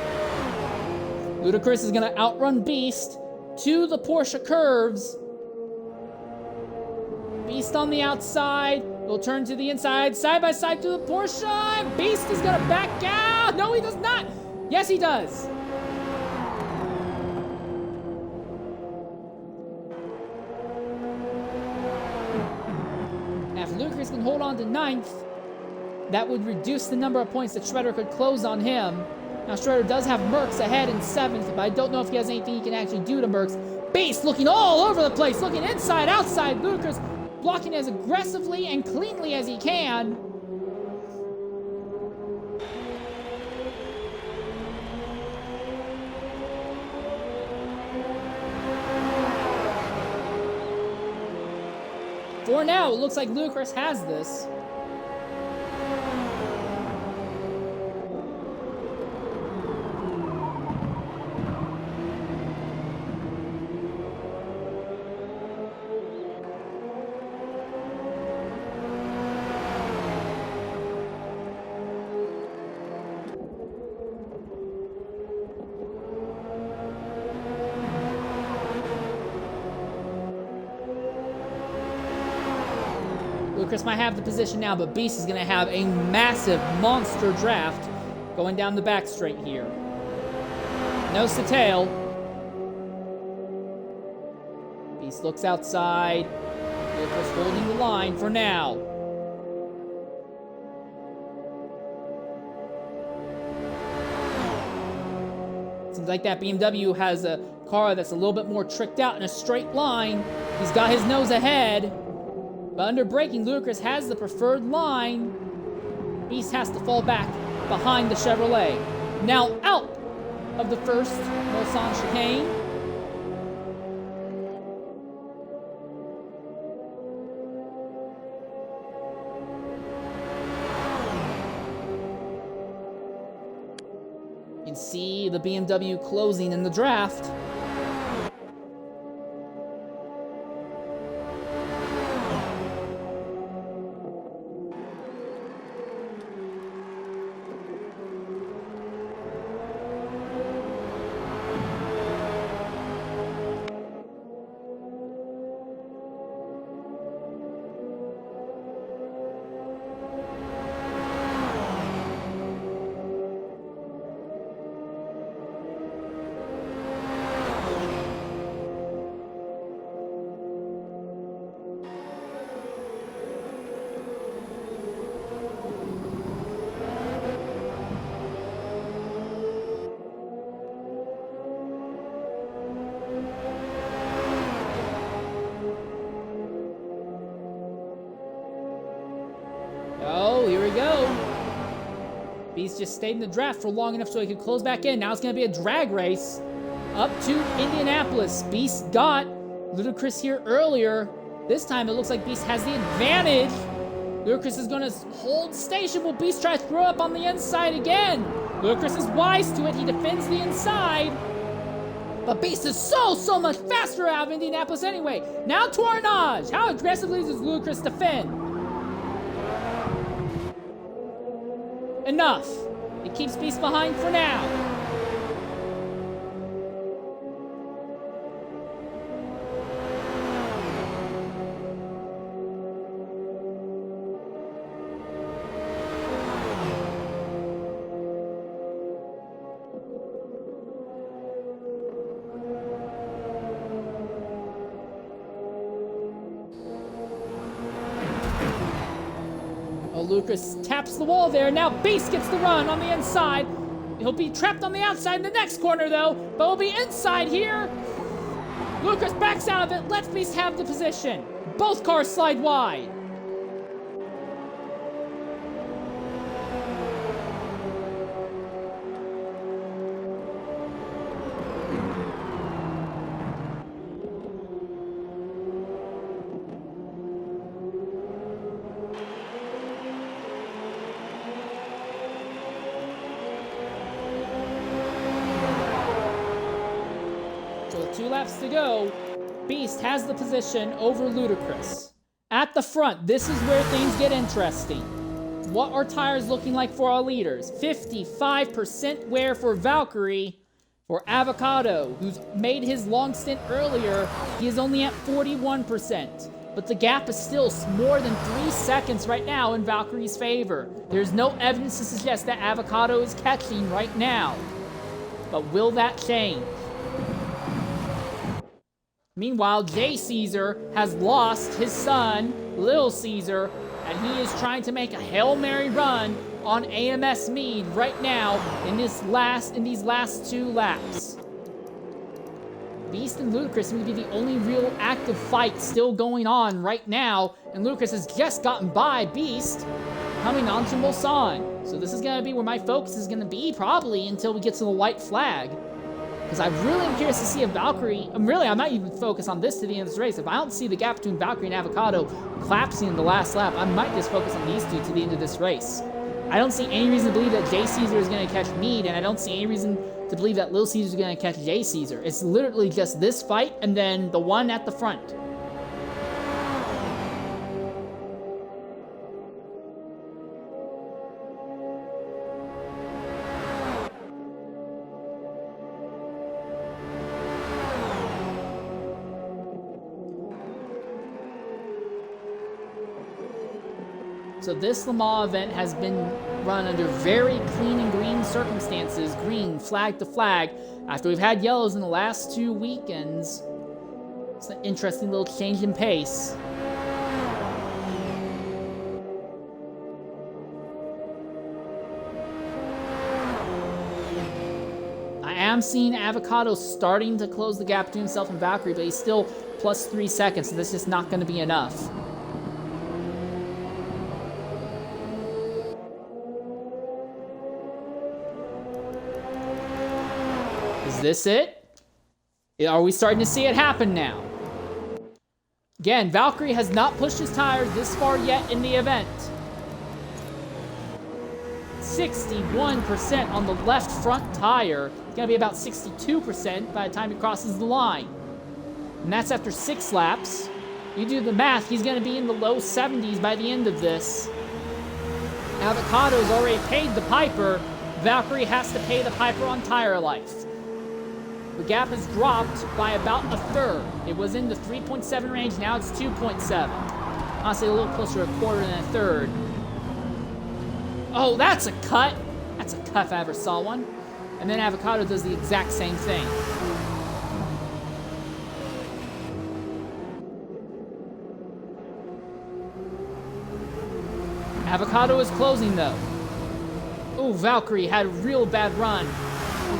Ludacris is going to outrun Beast to the Porsche curves. Beast on the outside. Will turn to the inside, side by side to the Porsche, and Beast is gonna back out. No, he does not. Yes, he does. Now, if Ludacris can hold on to 9th, that would reduce the number of points that Shredder could close on him. Now, Shredder does have Merckx ahead in 7th, but I don't know if he has anything he can actually do to Merckx. Beast looking all over the place, looking inside, outside. Ludicrous blocking as aggressively and cleanly as he can. For now, it looks like Ludicrous has this. Ludicrous might have the position now, but Beast is going to have a massive monster draft going down the back straight here. Nose to tail. Beast looks outside. Ludicrous holding the line for now. Seems like that BMW has a car that's a little bit more tricked out in a straight line. He's got his nose ahead. But under braking, Ludicrous has the preferred line. Beast has to fall back behind the Chevrolet. Now out of the first Mulsanne chicane. You can see the BMW closing in the draft. Oh, here we go. Beast just stayed in the draft for long enough so he could close back in. Now it's going to be a drag race up to Indianapolis. Beast got Ludicrous here earlier. This time it looks like Beast has the advantage. Ludicrous is going to hold station while Beast tries to throw up on the inside again. Ludicrous is wise to it. He defends the inside. But Beast is so much faster out of Indianapolis anyway. Now Tournage. How aggressively does Ludicrous defend? Enough. It keeps Beast behind for now. Ludicrous taps the wall there. Now Beast gets the run on the inside. He'll be trapped on the outside in the next corner, though. But he'll be inside here. Ludicrous backs out of it. Lets Beast have the position. Both cars slide wide. So 2 laps to go. Beast has the position over Ludicrous. At the front, this is where things get interesting. What are tires looking like for our leaders? 55% wear for Valkyrie. For Avocado, who's made his long stint earlier, he is only at 41%. But the gap is still more than 3 seconds right now in Valkyrie's favor. There's no evidence to suggest that Avocado is catching right now. But will that change? Meanwhile, Jay Caesar has lost his son, Lil Caesar, and he is trying to make a Hail Mary run on AMS Mead right now in these last 2 laps. Beast and Ludicrous seem to be the only real active fight still going on right now, and Ludicrous has just gotten by Beast, coming on to Mulsanne. So this is going to be where my focus is going to be probably until we get to the white flag. Because I really am curious to see if Valkyrie, I might even focus on this to the end of this race. If I don't see the gap between Valkyrie and Avocado collapsing in the last lap, I might just focus on these two to the end of this race. I don't see any reason to believe that Jay Caesar is going to catch Mead, and I don't see any reason to believe that Lil Caesar is going to catch Jay Caesar. It's literally just this fight and then the one at the front. So this LeMans event has been run under very clean and green circumstances, green, flag to flag, after we've had yellows in the last 2 weekends. It's an interesting little change in pace. I am seeing Avocado starting to close the gap between himself and Valkyrie, but he's still plus 3 seconds, so this is not going to be enough. Is this it? Are we starting to see it happen now? Again, Valkyrie has not pushed his tires this far yet in the event. 61% on the left front tire. It's going to be about 62% by the time he crosses the line. And that's after 6 laps. You do the math, he's going to be in the low 70s by the end of this. Avocado's already paid the piper. Valkyrie has to pay the piper on tire life. The gap has dropped by about a third. It was in the 3.7 range, now it's 2.7. Honestly, a little closer to a quarter than a third. Oh, that's a cut. That's a cut if I ever saw one. And then Avocado does the exact same thing. Avocado is closing though. Ooh, Valkyrie had a real bad run.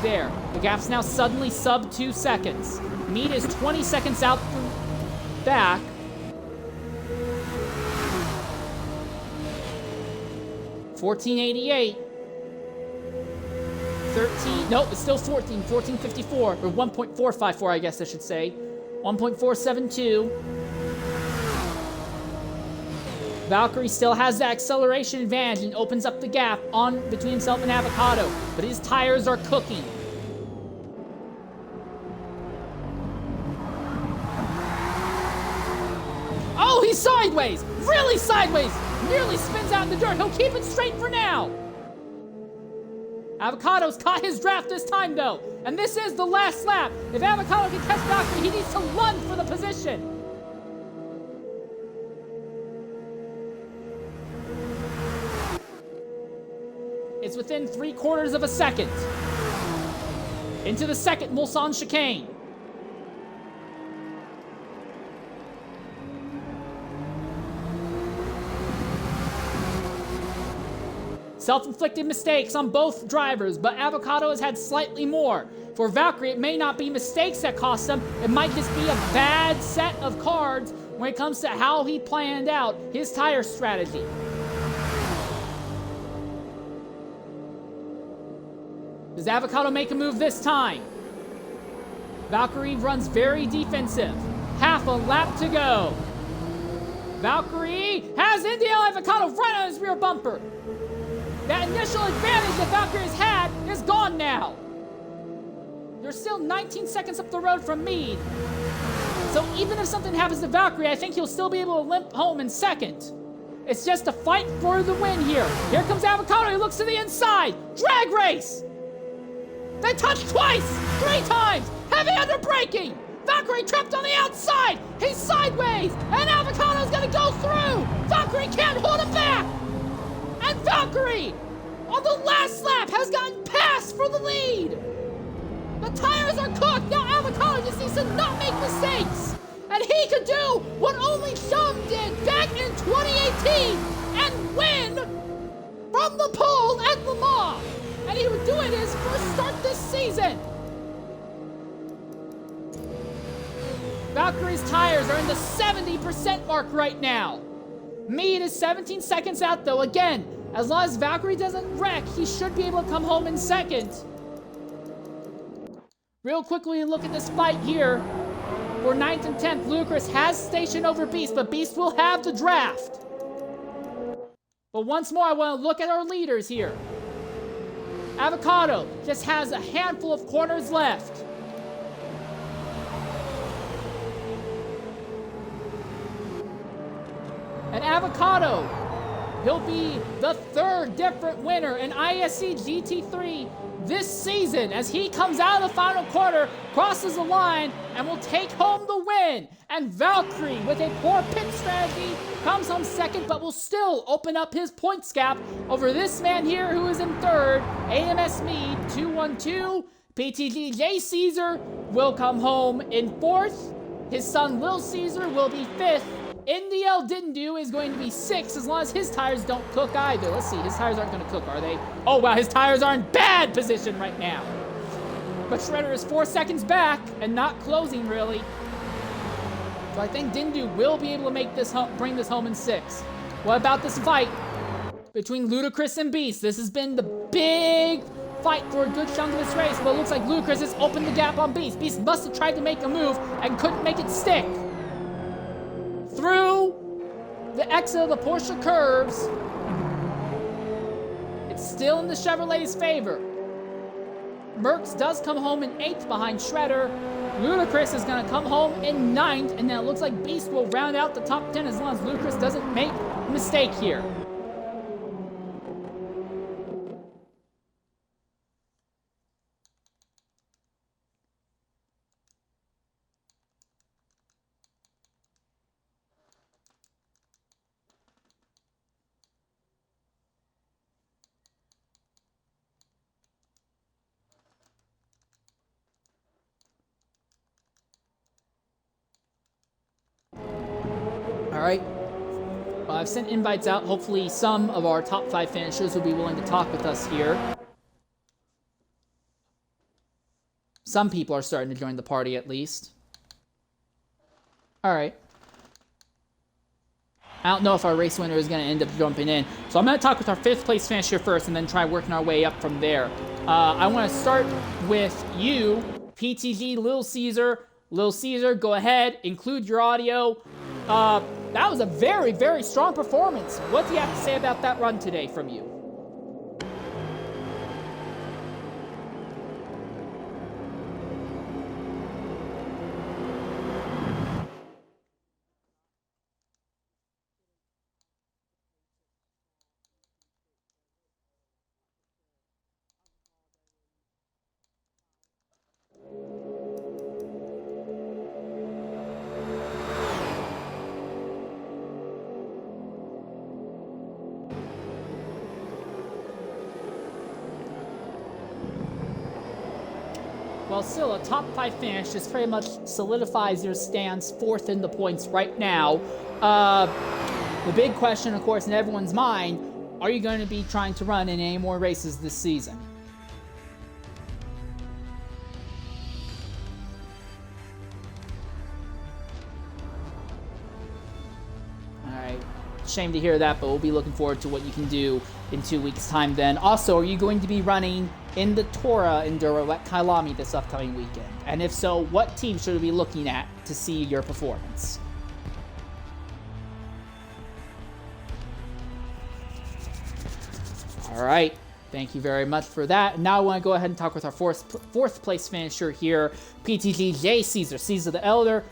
There. The gap's now suddenly sub 2 seconds. Mead is 20 seconds out the back. $14.88. 13. Nope, it's still 14. 14.54. Or 1.454, I guess I should say. 1.472. Valkyrie still has the acceleration advantage and opens up the gap on between himself and Avocado, but his tires are cooking. Oh, he's sideways! Really sideways! Nearly spins out in the dirt. He'll keep it straight for now. Avocado's caught his draft this time, though, and this is the last lap. If Avocado can catch Valkyrie, he needs to run for the position. It's within 3/4 of a second. Into the second Mulsanne chicane. Self-inflicted mistakes on both drivers, but Avocado has had slightly more. For Valkyrie, it may not be mistakes that cost him. It might just be a bad set of cards when it comes to how he planned out his tire strategy. Does Avocado make a move this time? Valkyrie runs very defensive. Half a lap to go. Valkyrie has India Avocado right on his rear bumper. That initial advantage that Valkyrie has had is gone now. They're still 19 seconds up the road from Mead. So even if something happens to Valkyrie, I think he'll still be able to limp home in second. It's just a fight for the win here. Here comes Avocado, he looks to the inside. Drag race! They touch twice, 3 times, heavy under braking. Valkyrie trapped on the outside. He's sideways, and Avocado's gonna go through. Valkyrie can't hold him back. And Valkyrie, on the last lap, has gotten past for the lead. The tires are cooked. Now Avocado just needs to not make mistakes. And he could do what only Shum did back in 2018 and win from the pole at LeMans. And he would do it his first start this season. Valkyrie's tires are in the 70% mark right now. Mead is 17 seconds out, though. Again, as long as Valkyrie doesn't wreck, he should be able to come home in second. Real quickly, look at this fight here. For 9th and 10th, Ludacris has station over Beast, but Beast will have the draft. But once more, I want to look at our leaders here. Avocado just has a handful of corners left. And Avocado, he'll be the 3rd different winner in IESC GT3 this season as he comes out of the final quarter, crosses the line, and will take home the win. And Valkyrie, with a poor pit strategy, comes home second, but will still open up his points gap over this man here who is in 3rd. AMS Mead, 212. PTG J Caesar will come home in 4th. His son Lil Caesar will be 5th. NDL Dindu is going to be 6th as long as his tires don't cook either. Let's see, his tires aren't going to cook, are they? Oh, wow, his tires are in bad position right now. But Shredder is 4 seconds back and not closing, really. So I think Dindu will be able to make this bring this home in 6th. What about this fight between Ludacris and Beast? This has been the big fight for a good chunk of this race, but it looks like Ludacris has opened the gap on Beast. Beast must have tried to make a move and couldn't make it stick. Through the exit of the Porsche curves, it's still in the Chevrolet's favor. Merckx does come home in 8th behind Shredder. Ludacris is going to come home in 9th, and then it looks like Beast will round out the top 10 as long as Ludacris doesn't make a mistake here. Alright, well, I've sent invites out. Hopefully some of our top 5 finishers will be willing to talk with us here. Some people are starting to join the party at least. Alright. I don't know if our race winner is going to end up jumping in. So I'm going to talk with our 5th place finisher first and then try working our way up from there. I want to start with you, PTG Lil Caesar. Lil Caesar, go ahead, include your audio. That was a very, very strong performance. What do you have to say about that run today from you? Well, still, a top 5 finish just pretty much solidifies your stance 4th in the points right now. The big question, of course, in everyone's mind, are you going to be trying to run in any more races this season? Alright, shame to hear that, but we'll be looking forward to what you can do in 2 weeks' time then. Also, are you going to be running in the Tora Enduro at Kailami this upcoming weekend? And if so, what team should we be looking at to see your performance? All right, thank you very much for that. Now I want to go ahead and talk with our fourth place finisher here, PTG J Caesar, Caesar the Elder.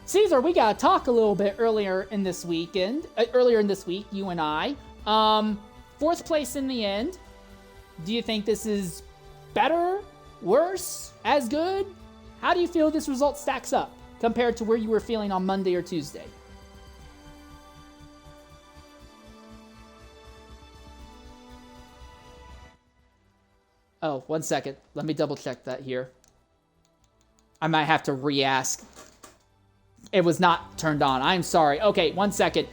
Caesar, we got to talk a little bit earlier in this week, you and I. 4th place in the end. Do you think this is better, worse, as good? How do you feel this result stacks up compared to where you were feeling on Monday or Tuesday? Oh, 1 second. Let me double check that here. I might have to re-ask. It was not turned on. I'm sorry. Okay, 1 second.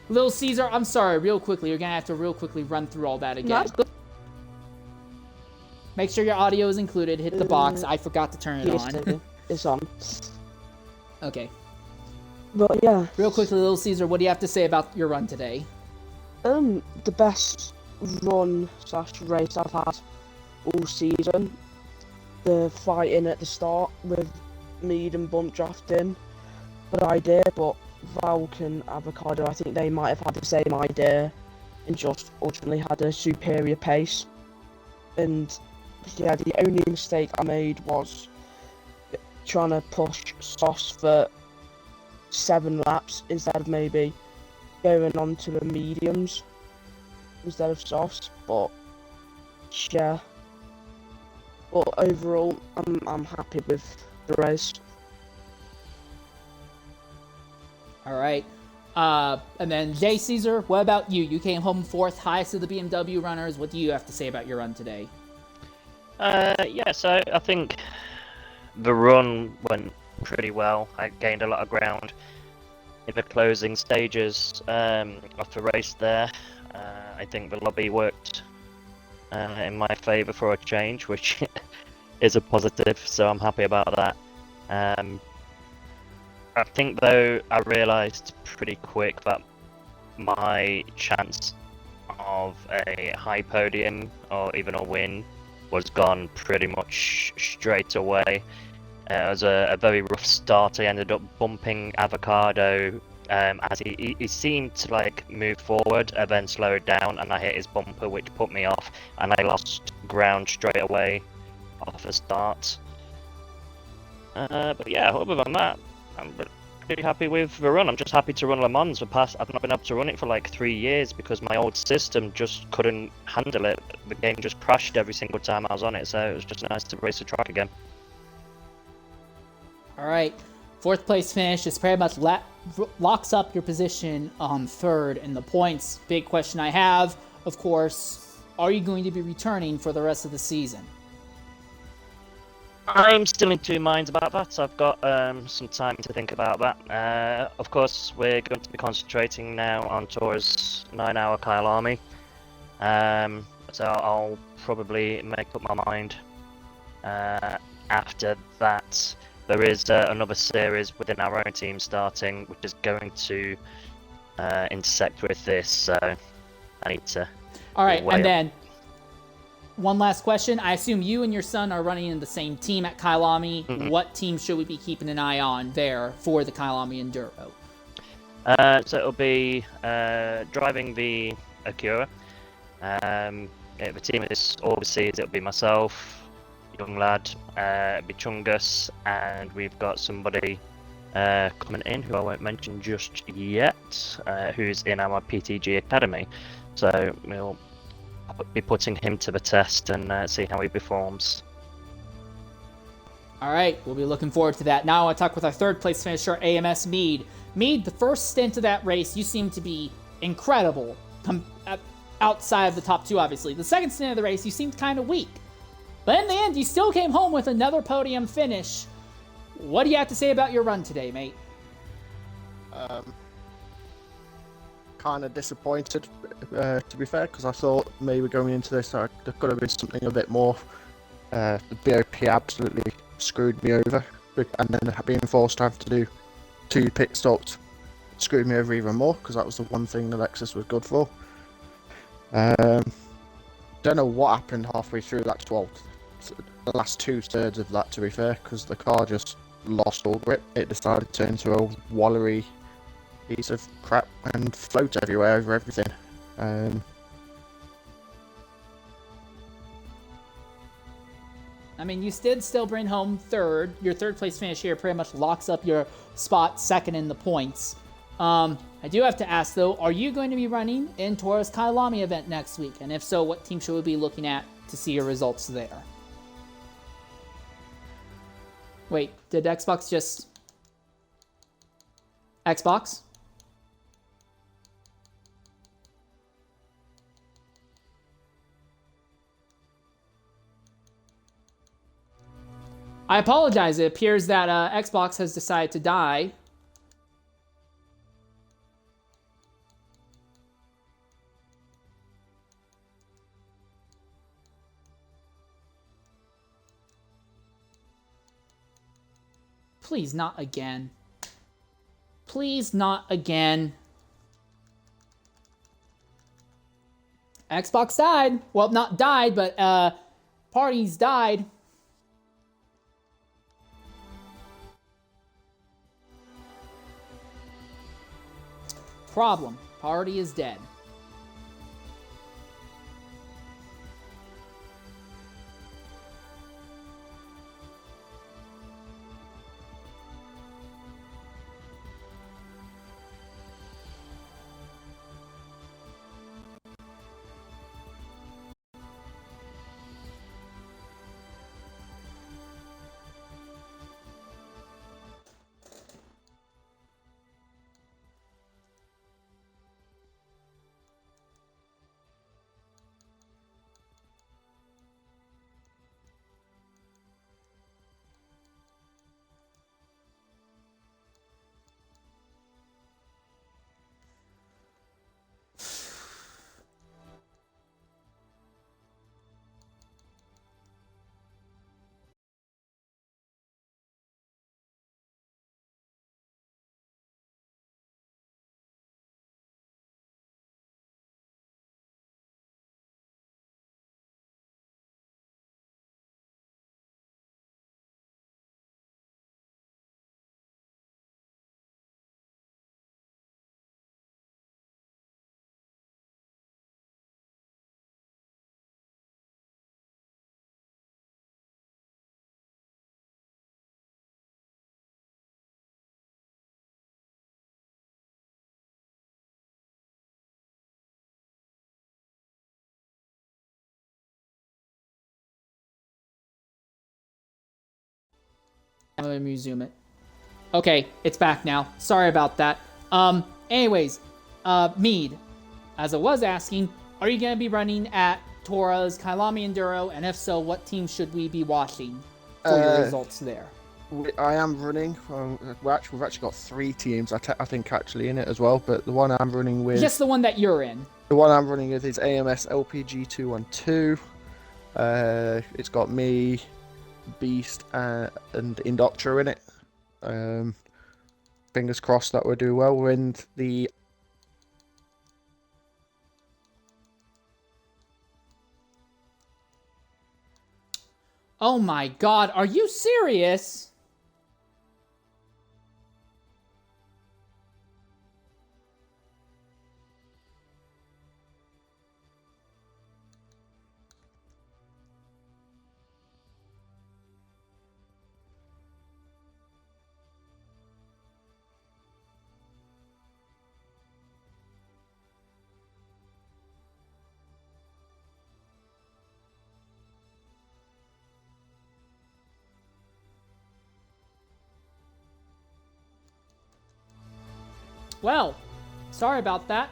Lil Caesar, I'm sorry. Real quickly. You're going to have to real quickly run through all that again. Make sure your audio is included. Hit the box. I forgot to turn it on. It's on. Okay. But yeah. Real quickly, Little Caesar, what do you have to say about your run today? The best run slash race I've had all season. The fighting at the start with Mead and Bump drafting, good idea, but Valk and Avocado, I think they might have had the same idea and just ultimately had a superior pace. And yeah, the only mistake I made was trying to push Sauce for 7 laps instead of maybe going on to the mediums instead of Sauce. But yeah, but overall, I'm happy with the race. All right. And then Jay Caesar, what about you? You came home 4th, highest of the BMW runners. What do you have to say about your run today? Yeah, so I think the run went pretty well. I gained a lot of ground in the closing stages of the race there. I think the lobby worked in my favour for a change, which is a positive, so I'm happy about that. I think, though, I realised pretty quick that my chance of a high podium or even a win was gone pretty much straight away. It was a very rough start. I ended up bumping Avocado as he seemed to like move forward and then slowed down, and I hit his bumper, which put me off, and I lost ground straight away off the start. But yeah, other than that, I'm pretty happy with the run. I'm just happy to run LeMans. I've not been able to run it for like 3 years because my old system just couldn't handle it. The game just crashed every single time I was on it, so it was just nice to race the track again. All right. 4th place finish is pretty much locks up your position on 3rd in the points. Big question I have, of course, are you going to be returning for the rest of the season? I'm still in 2 minds about that. I've got some time to think about that. Of course, we're going to be concentrating now on Tour's 9-hour Kyalami. So I'll probably make up my mind after that. There is another series within our own team starting, which is going to intersect with this, so I need to... All right, and then one last question. I assume you and your son are running in the same team at Kyalami. Mm-hmm. What team should we be keeping an eye on there for the Kyalami Enduro? So it'll be driving the Acura. The team is overseas. It'll be myself, young lad, it'll be Chungus, and we've got somebody coming in who I won't mention just yet, who's in our PTG Academy. So we'll be putting him to the test and see how he performs. All right, we'll be looking forward to that. Now I want to talk with our 3rd place finisher, AMS Mead. Mead, the first stint of that race, you seem to be incredible. Outside of the top 2, obviously. The 2nd stint of the race, you seemed kind of weak. But in the end, you still came home with another podium finish. What do you have to say about your run today, mate? Kind of disappointed, to be fair, because I thought maybe going into this there could have been something a bit more. The BOP absolutely screwed me over, and then being forced to have to do 2 pit stops screwed me over even more, because that was the one thing the Lexus was good for. Don't know what happened halfway through that 12th. The last 2/3 of that, to be fair, because the car just lost all grip. It decided to turn into a wallery piece of crap and float everywhere over everything. I mean, you did still bring home 3rd. Your 3rd place finish here pretty much locks up your spot 2nd in the points. I do have to ask, though, are you going to be running in Tora's Kyalami event next week? And if so, what team should we be looking at to see your results there? Wait, did Xbox just... Xbox? I apologize. It appears that Xbox has decided to die. Please, not again. please not again. Xbox died. Well, not died, but parties died. Problem. Party is dead. I'm gonna resume it. Okay, it's back now. Sorry about that. Anyways, Mead, as I was asking, are you gonna be running at Tora's Kailami Enduro? And if so, what team should we be watching for your results there? I am running. We've actually got 3 teams, I think, actually in it as well. But the one I'm running with, Just the one that you're in. the one I'm running with is AMS LPG 212. It's got me, Beast, and Indoctra in it. Fingers crossed that we'll do well. We're in the Oh my god, are you serious? Well, sorry about that.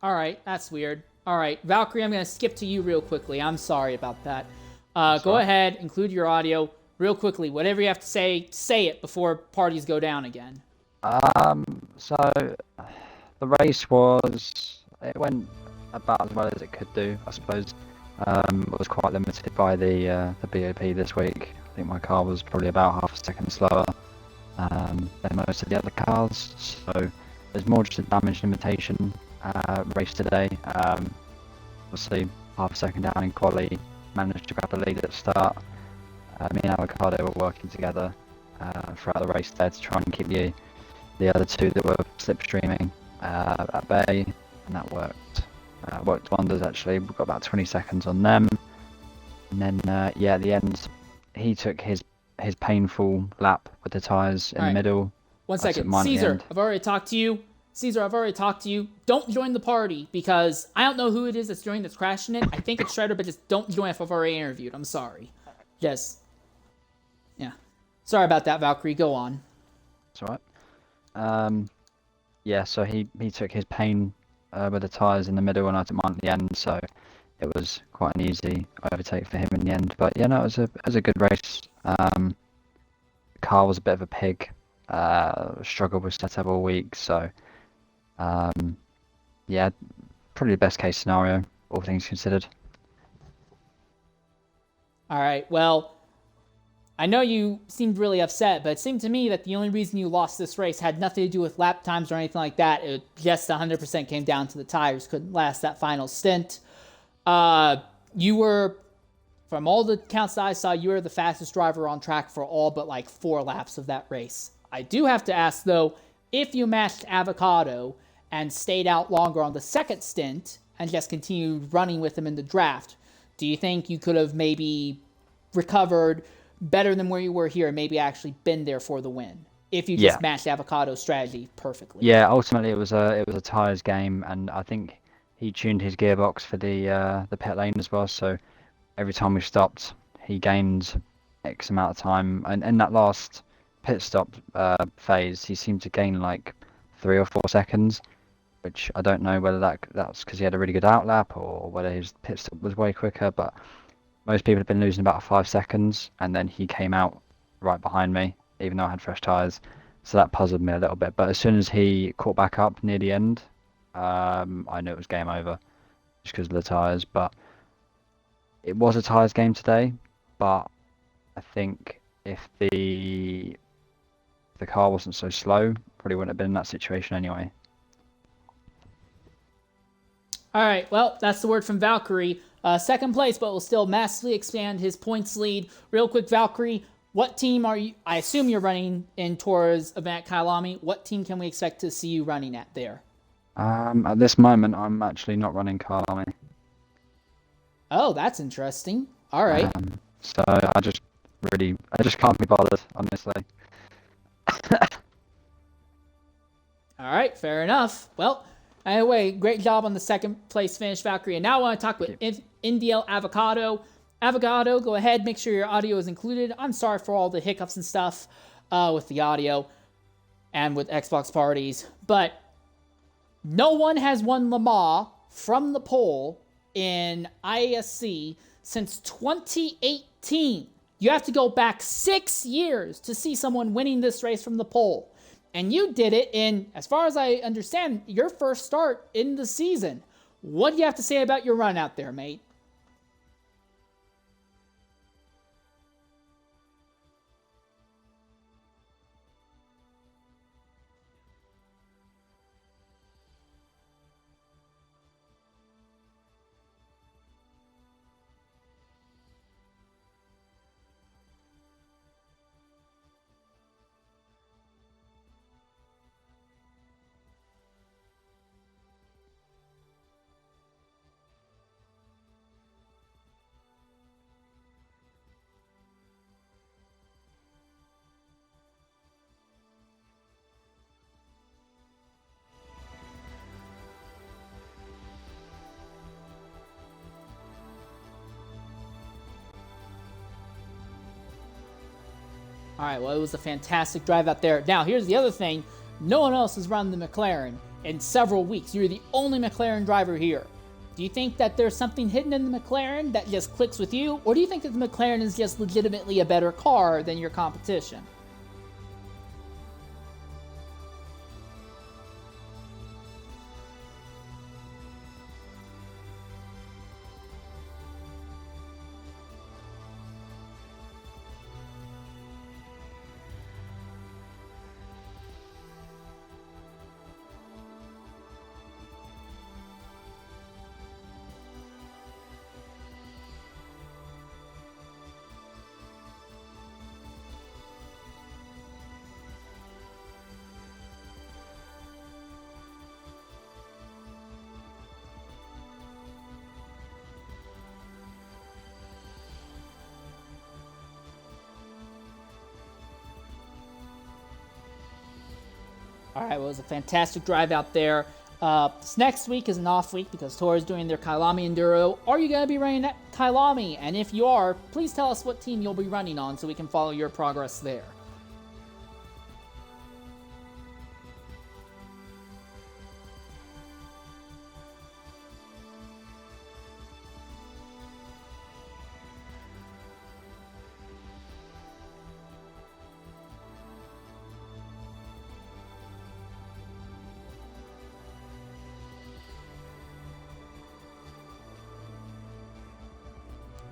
Alright, that's weird. Alright, Valkyrie, I'm going to skip to you real quickly. I'm sorry about that. Go ahead, include your audio real quickly. Whatever you have to say it before parties go down again. So the race it went about as well as it could do, I suppose. It was quite limited by the BOP this week. I think my car was probably about half a second slower than most of the other cars. So there's more just a damage limitation race today. Obviously half a second down in quali, managed to grab the lead at the start. Me and Avocado were working together throughout the race there to try and keep the the other two that were slipstreaming at bay, and that worked wonders actually. We got about 20 seconds on them, and then yeah, at the end, he took his painful lap with the tyres in the middle. 1 I took second. mine at the Caesar, end. I've already talked to you. Caesar, I've already talked to you. Don't join the party because I don't know who it is that's joining that's crashing it. I think it's Shredder, but just don't join if I've already interviewed. I'm sorry. Just, yeah. Sorry about that, Valkyrie. Go on. That's all right. Yeah, so he took his pain with the tyres in the middle, and I took mine at the end, so it was quite an easy overtake for him in the end. But yeah, no, it was a good race. The car was a bit of a pig. Struggled with setup all week, so yeah, probably the best case scenario, all things considered. All right. Well, I know you seemed really upset, but it seemed to me that the only reason you lost this race had nothing to do with lap times or anything like that. It just 100% came down to the tires couldn't last that final stint. You were, from all the counts that I saw, you were the fastest driver on track for all but like 4 laps of that race. I do have to ask, though, if you matched Avocado and stayed out longer on the second stint and just continued running with him in the draft, do you think you could have maybe recovered better than where you were here and maybe actually been there for the win if you just matched Avocado's strategy perfectly? Yeah, ultimately it was a tyres game, and I think he tuned his gearbox for the pit lane as well. So every time we stopped, he gained X amount of time, and in that last pit stop phase, he seemed to gain like 3 or 4 seconds, which I don't know whether that's because he had a really good outlap or whether his pit stop was way quicker, but most people have been losing about 5 seconds, and then he came out right behind me, even though I had fresh tyres. So that puzzled me a little bit. But as soon as he caught back up near the end, I knew it was game over, just because of the tyres. But it was a tyres game today. But I think if the car wasn't so slow, probably wouldn't have been in that situation anyway. All right, well, that's the word from Valkyrie. Second place, but will still massively expand his points lead. Real quick, Valkyrie, what team are you? I assume you're running in towards event Kyalami. What team can we expect to see you running at there? At this moment, I'm actually not running Kyalami. Oh, that's interesting. All right. So I just can't be bothered, honestly. All right, fair enough. Well, anyway, great job on the second place finish, Valkyrie. And now I want to talk with Indiel Avocado. Avocado, go ahead, make sure your audio is included. I'm sorry for all the hiccups and stuff with the audio and with Xbox parties, but no one has won LeMans from the pole in IESC since 2018. You have to go back 6 years to see someone winning this race from the pole. And you did it in, as far as I understand, your first start in the season. What do you have to say about your run out there, mate? All right, well, it was a fantastic drive out there. Now, here's the other thing. No one else has run the McLaren in several weeks. You're the only McLaren driver here. Do you think that there's something hidden in the McLaren that just clicks with you? Or do you think that the McLaren is just legitimately a better car than your competition? All right, well, it was a fantastic drive out there. This next week is an off week because Toro is doing their Kailami Enduro. Are you going to be running at Kailami? And if you are, please tell us what team you'll be running on so we can follow your progress there.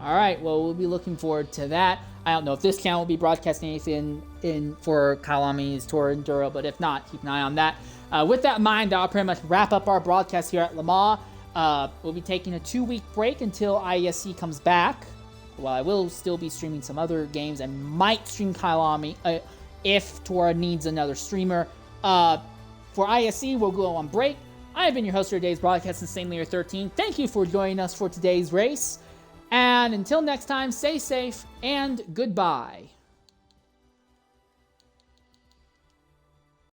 All right, well, we'll be looking forward to that. I don't know if this channel will be broadcasting anything in for Kailami's Tour Enduro, but if not, keep an eye on that. With that in mind, that'll pretty much wrap up our broadcast here at LeMans. We'll be taking a 2-week break until IESC comes back. Well, I will still be streaming some other games and might stream Kailami if Tora needs another streamer. For IESC, we'll go on break. I have been your host for today's broadcast, Insane Leader 13. Thank you for joining us for today's race. And until next time, stay safe and goodbye.